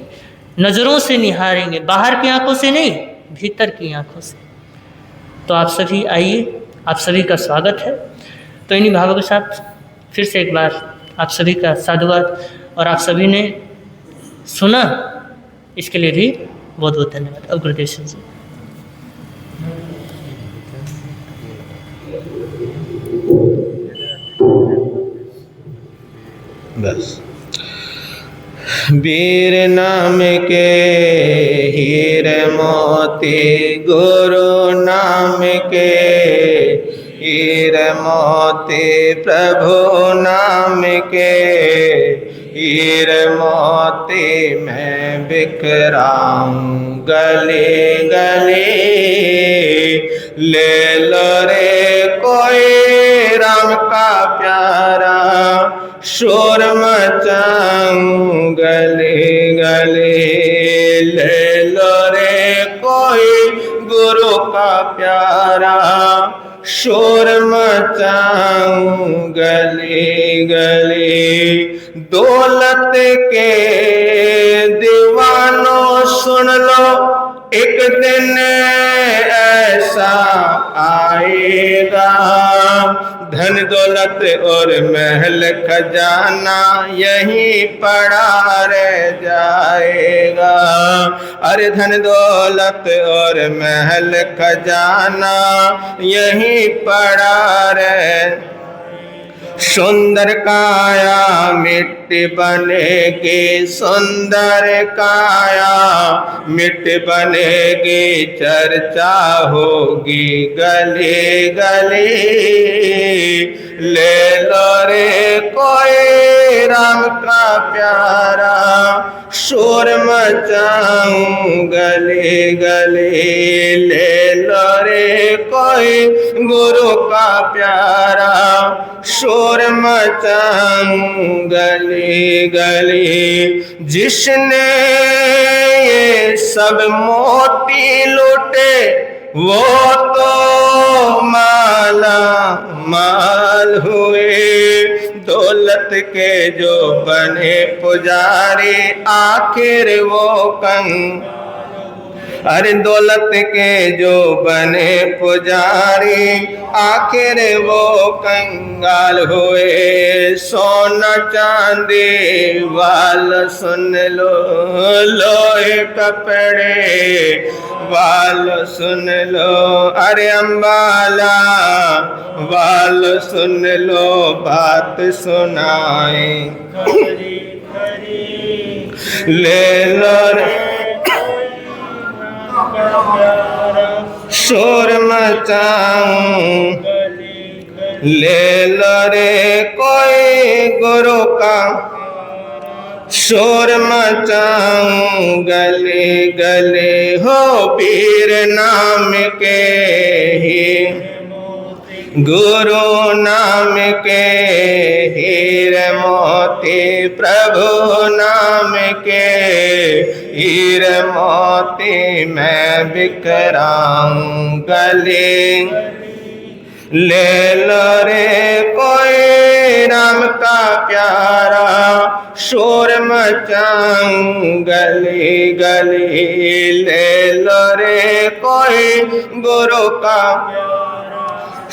नज़रों से निहारेंगे, बाहर की आँखों से नहीं, भीतर की आँखों से। तो आप सभी आइए, आप सभी का स्वागत है। तो इन्हीं भावों के साथ फिर से एक बार आप सभी का साधुवाद, और आप सभी ने सुना, इसके लिए भी बहुत बहुत धन्यवाद। अब गुरुदेव जी। बस वीर नाम के हीरे मोती, गुरु नाम के हीरे मोती, प्रभु नाम के हीरे मोती, मैं बिखराऊं गली गली। ले लो रे कोई राम का प्यारा, शोर मचाऊं गली गली। ले लो रे कोई गुरु का प्यारा, शोर मचाऊं गली गली। दौलत के दीवानों सुन लो, एक दिन ऐसा आएगा, धन दौलत और महल खजाना यहीं पड़ा रह जाएगा। अरे धन दौलत और महल खजाना यहीं पड़ा रह। सुंदर काया मिट्टी बनेगी, सुंदर काया मिट्टी बनेगी, चर्चा होगी गली गली। ले लो रे कोई राम का प्यारा, शोर मचाऊं गली गली। ले लो रे कोई गुरु का प्यारा, शोर मचाऊं गली गली। जिसने ये सब मोती लूटे, वो तो माला माल हुए। दौलत के जो बने पुजारी, आखिर वो अरे दौलत के जो बने पुजारी, आखिर वो कंगाल हुए। सोना चांदी वाल सुन लो, लोहे कपड़े वाल सुन लो। अरे अम्बाला वाल सुन लो, बात सुनाए। ले लो शोर मचाऊं, ले लो रे कोई गुरु का, शोर मचाऊं गली गली। हो पीर नाम के ही गुरु नाम के हीरे मोती, प्रभु नाम के हीरे मोती मैं बिखराऊं गले। ले लो रे कोई राम का प्यारा, शोर मचाऊं गली गली। ले लो रे कोई गुरु का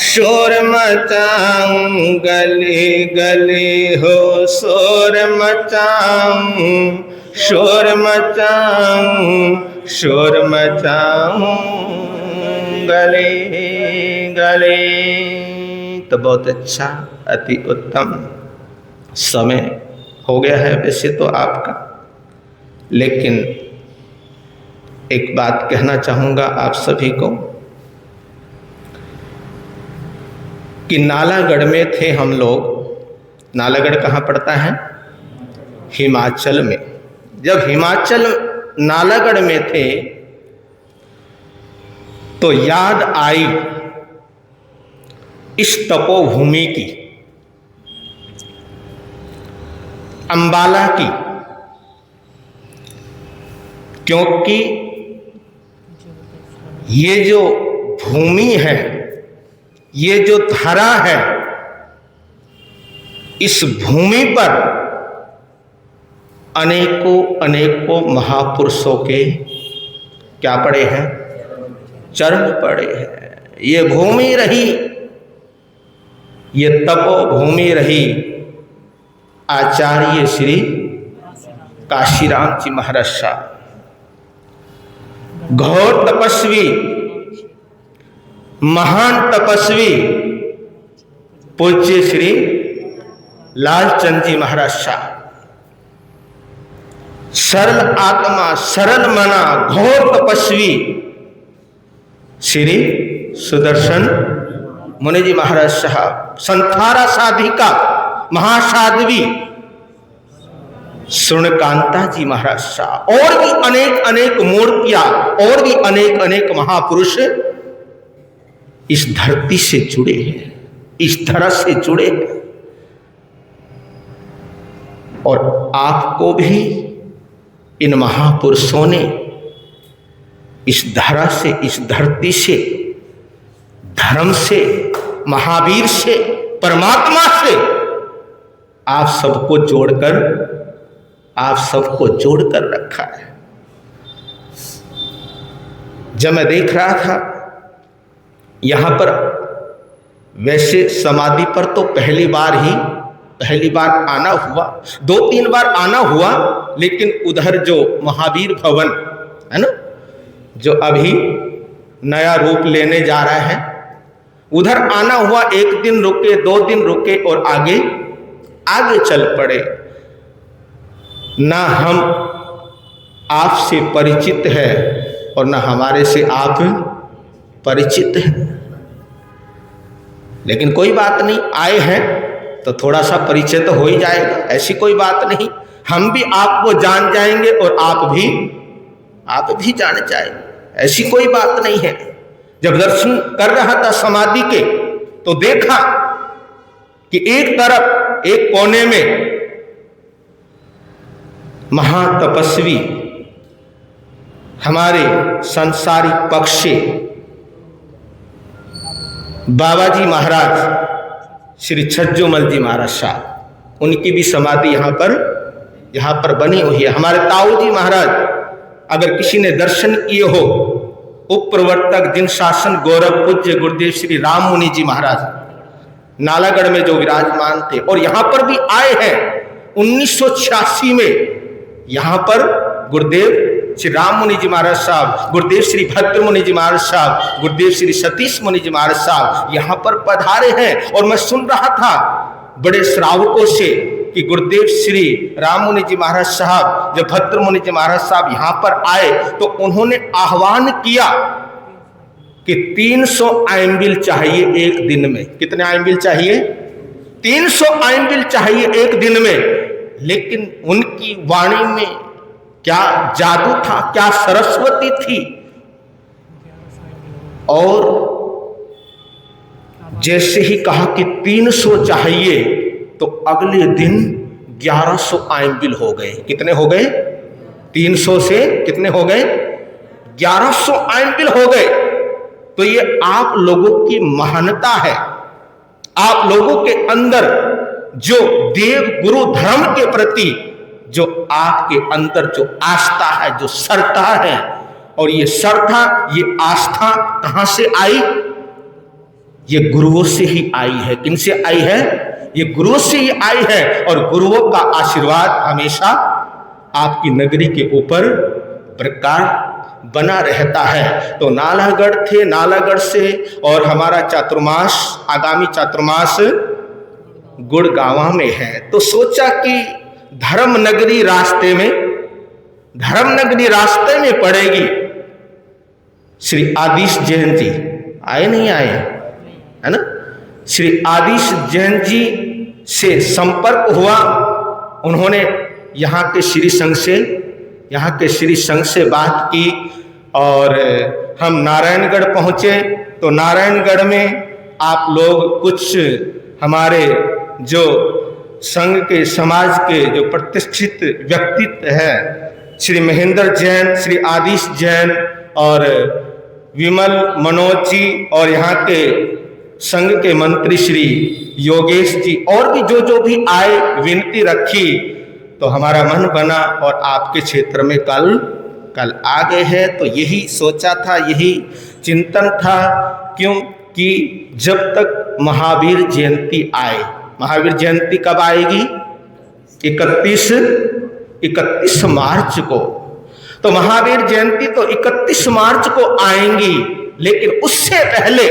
शोर मचाऊं गली गली हो, शोर मचाऊं, शोर मचाऊं, शोर मचाऊं गली गली। तो बहुत अच्छा, अति उत्तम समय हो गया है वैसे तो आपका, लेकिन एक बात कहना चाहूँगा आप सभी को कि नालागढ़ में थे हम लोग। नालागढ़ कहाँ पड़ता है? हिमाचल में। जब हिमाचल नालागढ़ में थे तो याद आई इस तपोभूमि की, अंबाला की, क्योंकि ये जो भूमि है, ये जो धरा है, इस भूमि पर अनेकों अनेकों महापुरुषों के क्या पड़े हैं? चरण पड़े हैं। ये भूमि रही, ये तपोभूमि रही आचार्य श्री काशीराम जी महाराज साहब, घोर तपस्वी, महान तपस्वी पूज्य श्री लालचंद जी महाराज साहब, सरल आत्मा, सरल मना, घोर तपस्वी श्री सुदर्शन मुनि जी महाराज साहब, संथारा साधिका महासाध्वी सुर्णकांता जी महाराज साहब, और भी अनेक अनेक मूर्तियां, और भी अनेक अनेक महापुरुष इस धरती से जुड़े हैं, इस धरा से जुड़े हैं। और आपको भी इन महापुरुषों ने इस धरा से, इस धरती से, धर्म से, महावीर से, परमात्मा से आप सबको जोड़कर, आप सबको जोड़कर रखा है। जब मैं देख रहा था यहाँ पर, वैसे समाधि पर तो पहली बार आना हुआ, 2-3 बार आना हुआ, लेकिन उधर जो महावीर भवन है ना, जो अभी नया रूप लेने जा रहा है, उधर आना हुआ। 1 दिन रुके, 2 दिन रुके और आगे चल पड़े। ना हम आपसे परिचित है और ना हमारे से आप परिचित हैं, लेकिन कोई बात नहीं, आए हैं तो थोड़ा सा परिचय तो हो ही जाएगा, ऐसी कोई बात नहीं। हम भी आपको जान जाएंगे और आप भी जान जाएंगे, ऐसी कोई बात नहीं है। जब दर्शन कर रहा था समाधि के तो देखा कि एक तरफ, एक कोने में महातपस्वी हमारे संसारिक पक्ष से बाबा जी महाराज श्री छज्जोमल जी महाराज साहब, उनकी भी समाधि यहाँ पर बनी हुई है। हमारे ताऊ जी महाराज, अगर किसी ने दर्शन किए हो, उपप्रवर्तक जिन शासन गौरव पूज्य गुरुदेव श्री राम मुनि जी महाराज नालागढ़ में जो विराजमान थे, और यहाँ पर भी आए हैं 1986 में। यहाँ पर गुरुदेव श्री राम मुनि जी महाराज साहब, गुरुदेव श्री भद्र मुनि जी महाराज साहब, गुरुदेव श्री सतीश मुनि जी महाराज साहब यहाँ पर पधारे हैं। और मैं सुन रहा था बड़े श्रावकों से कि गुरुदेव श्री राम मुनि जी महाराज साहब, जब भद्र मुनि जी महाराज साहब यहाँ पर आए तो उन्होंने आह्वान किया कि 300 आइंबिल चाहिए एक दिन में। कितने आइंबिल चाहिए? 300 आइंबिल चाहिए एक दिन में। लेकिन उनकी वाणी में क्या जादू था, क्या सरस्वती थी। और जैसे ही कहा कि 300 चाहिए तो अगले दिन 1100 आइंबिल हो गए। कितने हो गए? 300 से कितने हो गए? 1100 आइंबिल हो गए। तो ये आप लोगों की महानता है, आप लोगों के अंदर जो देव गुरु धर्म के प्रति जो आपके अंदर जो आस्था है, जो श्रद्धा है। और ये श्रद्धा, ये आस्था कहां से आई? ये गुरुओं से ही आई है। किनसे आई है? ये गुरुओं से ही आई है। और गुरुओं का आशीर्वाद हमेशा आपकी नगरी के ऊपर बरकरार बना रहता है। तो नालागढ़ थे, नालागढ़ से और हमारा चातुर्मास, आगामी चातुर्मास गुड़गांव में है। तो सोचा कि धर्म नगरी रास्ते में, धर्म नगरी रास्ते में पड़ेगी। श्री आदिश जैन जी आए नहीं आए, है ना? श्री आदिश जैन जी से संपर्क हुआ। उन्होंने यहाँ के श्री संघ से, यहाँ के श्री संघ से बात की और हम नारायणगढ़ पहुँचे। तो नारायणगढ़ में आप लोग कुछ हमारे जो संघ के, समाज के जो प्रतिष्ठित व्यक्तित्व हैं, श्री महेंद्र जैन, श्री आदिश जैन और विमल मनोज जी और यहाँ के संघ के मंत्री श्री योगेश जी और भी जो भी आए, विनती रखी तो हमारा मन बना और आपके क्षेत्र में कल आ गए हैं। तो यही सोचा था, यही चिंतन था, क्योंकि जब तक महावीर जयंती आए, महावीर जयंती कब आएगी? 31 मार्च को। तो महावीर जयंती तो 31 मार्च को आएंगी, लेकिन उससे पहले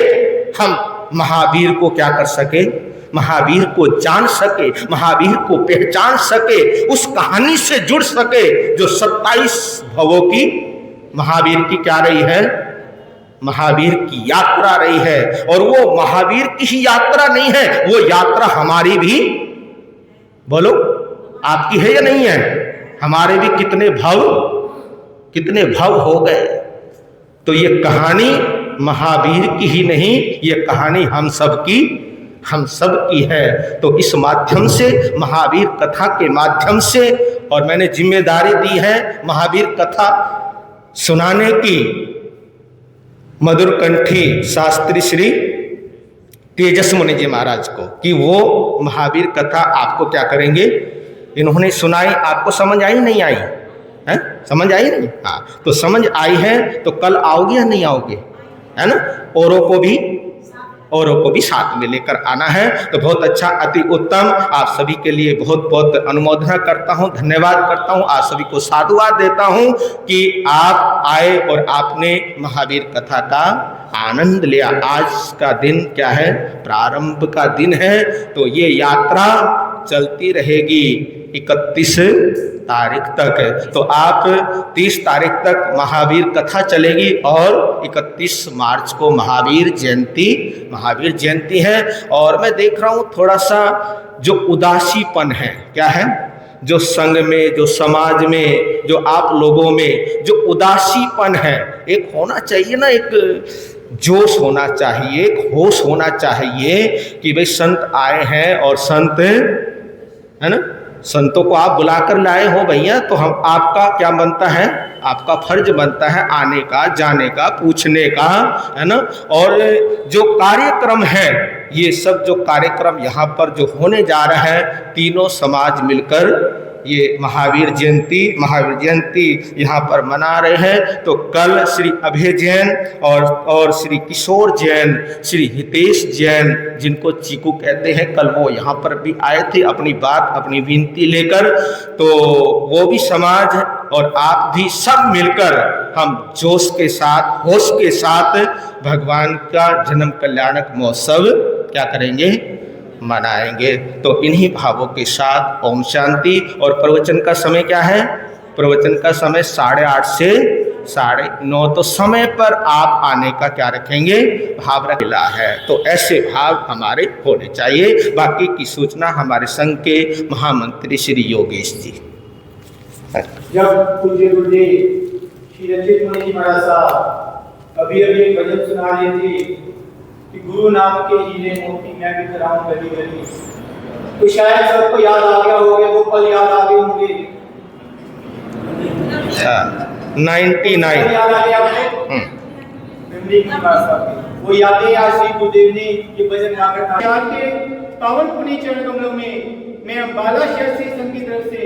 हम महावीर को क्या कर सके? महावीर को जान सके, महावीर को पहचान सके, उस कहानी से जुड़ सके जो 27 भवों की महावीर की क्या रही है? महावीर की यात्रा रही है। और वो महावीर की ही यात्रा नहीं है, वो यात्रा हमारी भी, बोलो, आपकी है या नहीं है? हमारे भी कितने भव हो गए। तो ये कहानी महावीर की ही नहीं, ये कहानी हम सब की है। तो इस माध्यम से, महावीर कथा के माध्यम से, और मैंने जिम्मेदारी दी है महावीर कथा सुनाने की मधुर कंठी शास्त्री श्री तेजस मुनि जी महाराज को, कि वो महावीर कथा आपको क्या करेंगे? इन्होंने सुनाई, आपको समझ आई नहीं आई है? समझ आई नहीं? हाँ, तो समझ आई है तो कल आओगे या नहीं आओगे, है ना? औरों को भी साथ में लेकर आना है। तो बहुत अच्छा, अति उत्तम। आप सभी के लिए बहुत बहुत अनुमोदना करता हूँ, धन्यवाद करता हूँ, आप सभी को साधुवाद देता हूँ कि आप आए और आपने महावीर कथा का आनंद लिया। आज का दिन क्या है? प्रारंभ का दिन है। तो ये यात्रा चलती रहेगी 31 तारीख तक। तो आप 30 तारीख तक महावीर कथा चलेगी और 31 मार्च को महावीर जयंती है। और मैं देख रहा हूँ थोड़ा सा जो उदासीपन है, क्या है? जो संघ में, जो समाज में, जो आप लोगों में जो उदासीपन है, एक होना चाहिए ना, एक जोश होना चाहिए, एक होश होना चाहिए कि भाई संत आए हैं और संत, है ना, संतों को आप बुलाकर लाए हो भैया, तो हम आपका क्या बनता है? आपका फर्ज बनता है आने का, जाने का, पूछने का, है ना। और जो कार्यक्रम है, ये सब जो कार्यक्रम यहाँ पर जो होने जा रहा है, तीनों समाज मिलकर ये महावीर जयंती यहाँ पर मना रहे हैं। तो कल श्री अभय जैन और श्री किशोर जैन, श्री हितेश जैन, जिनको चीकू कहते हैं, कल वो यहाँ पर भी आए थे अपनी बात, अपनी विनती लेकर। तो वो भी समाज और आप भी सब मिलकर हम जोश के साथ, होश के साथ भगवान का जन्म कल्याणक महोत्सव क्या करेंगे? मनाएंगे। तो इन्हीं भावों के साथ ओम शांति। और प्रवचन का समय क्या है? प्रवचन का समय 8:30 से 9:30। तो समय पर आप आने का क्या रखेंगे? भाव रखना है। तो ऐसे भाव हमारे होने चाहिए। बाकी की सूचना हमारे संघ के महामंत्री श्री योगेश जी। जब पूज्य गुरुदेव श्री रंजीत मुनि जी महाराज साहब अभी एक भजन सुना रहे थे कि गुरु नाम के हीरे मोती मैं भी कराऊं गली गली। तो शायद सबको याद आ गया होगा, वो पल याद आ गए होंगे। अच्छा 99 याद आ गया आपको? मेमोरी की बात साहब, वो यादें आज श्री गुरुदेव ने ये भजन गाकर था के पावन पुनीत चरण कमलों में मैं अम्बाला शहर से संघ की तरफ से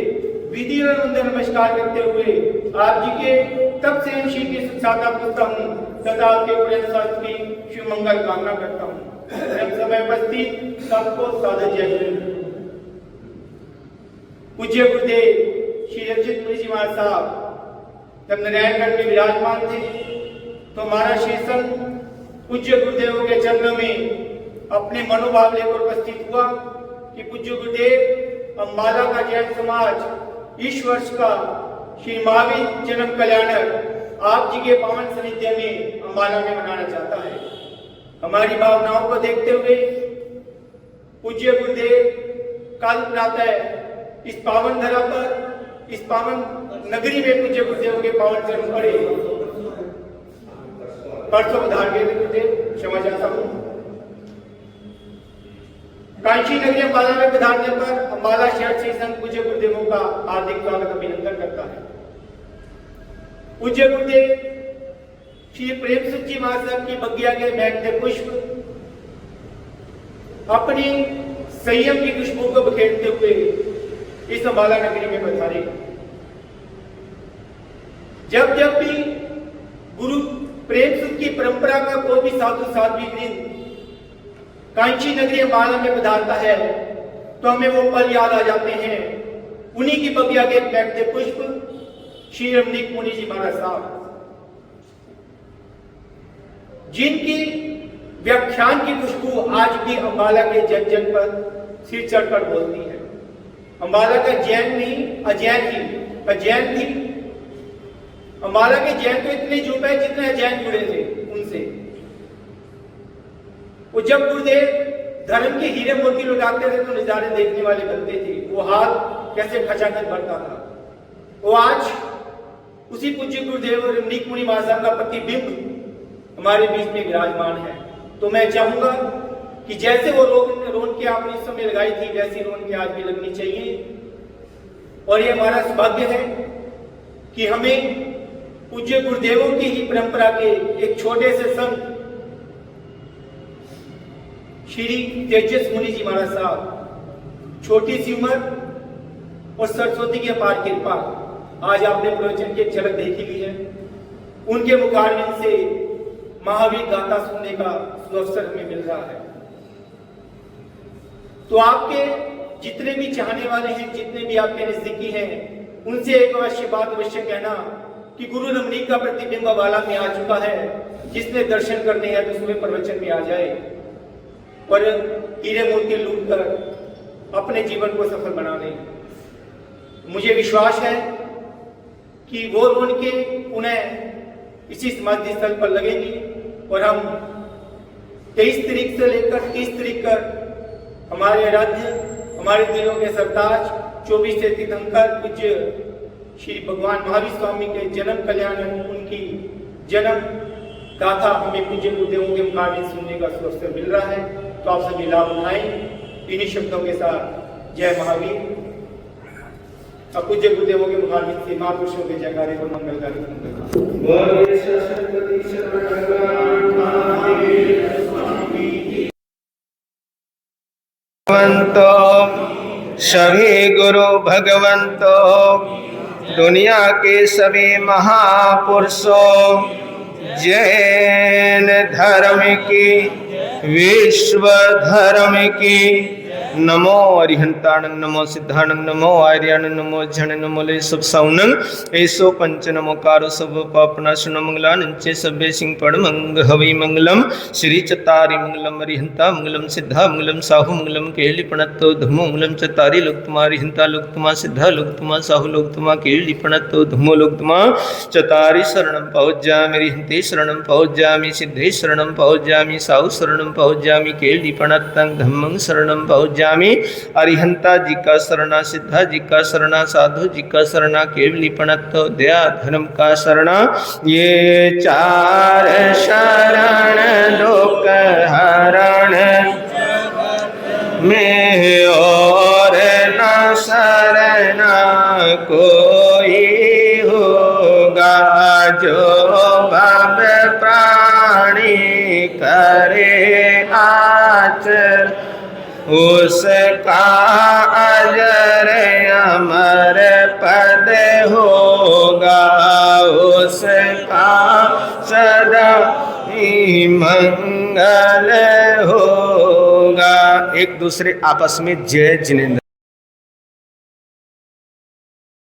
विधि और वंदन नमस्कार करते हुए आप जी के तब से ऋषि की सुखाता पूछता हूँ तथा आपके पूरे शास्त्र की शिव मंगल कामना करता हूँ। जब समय उपस्थित सबको सादर जय गुरु। पूज्य गुरुदेव श्री रंजित मुनि जी महाराज साहब जब नारायणगढ़ में विराजमान थे तो हमारा शीर्षण पूज्य गुरुदेव के चरणों में अपने मनोभाव लेकर उपस्थित हुआ कि पूज्य गुरुदेव अम्बाला का जैन समाज इस वर्ष का श्री महावीर जन्म कल्याणक आप जी के पावन सानिध्य में अम्बाला में मनाना चाहता है। हमारी भावनाओं को देखते हुए पूज्य गुरुदेव कल प्रातः इस पावन धरा पर इस पावन नगरी में पूज्य गुरुदेव के पावन चरण पड़े। परसों धार गए गुरुदेव, क्षमा चाहता हूँ। कांची नगरी अम्बाला में पधारने पर अम्बाला शहर से संत पूज्य गुरुदेवों का हार्दिक स्वागत अभिनंदन करता है। पूज्य गुरुदेव श्री प्रेम सुख जी महाराज की बगिया के महकते पुष्प अपनी संयम की खुशबू को बखेरते हुए इस अम्बाला नगरी में पधारे। जब जब भी गुरु प्रेम सुख की परंपरा का कोई भी साधु साध्वी वृंद कांची नगरी अम्बाला में पधारता है तो हमें वो पल याद आ जाते हैं। उन्हीं की बगिया के बैठते पुष्प श्री रमणीक मुनि जी महाराज साहब, जिनकी व्याख्यान की खुशबू आज भी अम्बाला के जन जन पर सिर चढ़कर बोलती है। अम्बाला का जैन नहीं अजैन ही, अजैन भी अम्बाला के जैन तो इतने जुड़ गए जितने अजैन जुड़े थे उनसे। वो जब गुरुदेव धर्म के हीरे मोती लुटाते थे तो नजारे देखने वाले बनते थे। वो हाथ कैसे खचाखच भरता था। वो आज उसी पूज्य गुरुदेव और रमणीक मुनि महाराज का प्रतिबिंब हमारे बीच में विराजमान है। तो मैं चाहूंगा कि जैसे वो रौनकें आपने इस समय लगाई थी वैसी रौनकें आज भी लगनी चाहिए। और ये हमारा सौभाग्य है कि हमें पूज्य गुरुदेवों की ही परंपरा के एक छोटे से संत श्री तेजस मुनि जी महाराज साहब, छोटी सी उम्र और सरस्वती की अपार कृपा, आज आपने प्रवचन की झलक देखी हुई है। उनके मुखारविंद से महावीर गाथा सुनने का अवसर हमें मिल रहा है। तो आपके जितने भी चाहने वाले हैं, जितने भी आपके नजदीकी हैं, उनसे एक अवश्य बात अवश्य कहना कि गुरु रमणीक का प्रतिबिंब अम्बाला में आ चुका है। जिसने दर्शन करने हैं तो सुबह प्रवचन में आ जाए और हीरे मोती लूट कर अपने जीवन को सफल बना ले। मुझे विश्वास है कि वो रौनकें पुनः इसी समाधि स्थल पर लगेंगी और हम 23 तारीख से लेकर 30 तारीख तक हमारे आराध्य, हमारे दिलों के सरताज 24 से तीर्थंकर पूज्य श्री भगवान महावीर स्वामी के जन्म कल्याण, उनकी जन्म गाथा हमें पूज्य गुरुदेवों के मुखारविंद सुनने का अवसर मिल रहा है। तो आप सभी लाभ उठाएं। इन्हीं शब्दों के साथ जय महावीर। अब पूज्य गुरुदेवों के मुखारविंद से महापुरुषों के जयकारे को मंगलकारी भगवंतो सभी गुरु भगवंतो, दुनिया के सभी महापुरुषों, जैन धर्म की, विश्व धर्म की, नमो अरिहंताणं, नमो सिद्धाणं, नमो आर्याणं, नमो झण, नमो ले सब साउनं, ऐसो पंच नमोकारो सब पापनाशन मंगलानंचे सभ्य सिंह पड़ मंग हवि मंगलम श्री चतारी मंगलम अरिहंता मंगलम सिद्धा मंगलम साहु मंगलम केली पणत्तो धमो मंगलम चतारी लोकतमा अरिहंता लोकतमा सिद्धा लोकतमा साहु लोकतमा केली पणत्तो धमो लोकतमा चतारी शरणं पहुज्जामि अरिहंते शरणं पहुज्जामि सिद्धे शरणं पहुज्जामि साहु शरणं पहुज्जामि केली पणत्तं धम्मं शरणं पहुज्जामि अरिहंता जी का शरणा, सिद्धा जी का शरणा, साधु जी का शरणा, केवली पणत्तो दया धर्म का शरणा। ये चार शरण लोक हर में और न शरण कोई होगा। जो भव प्राणी करे आचर उसका अजर अमर पद होगा। उसका सदा ही मंगल होगा। एक दूसरे आपस में जय जिनेंद्र।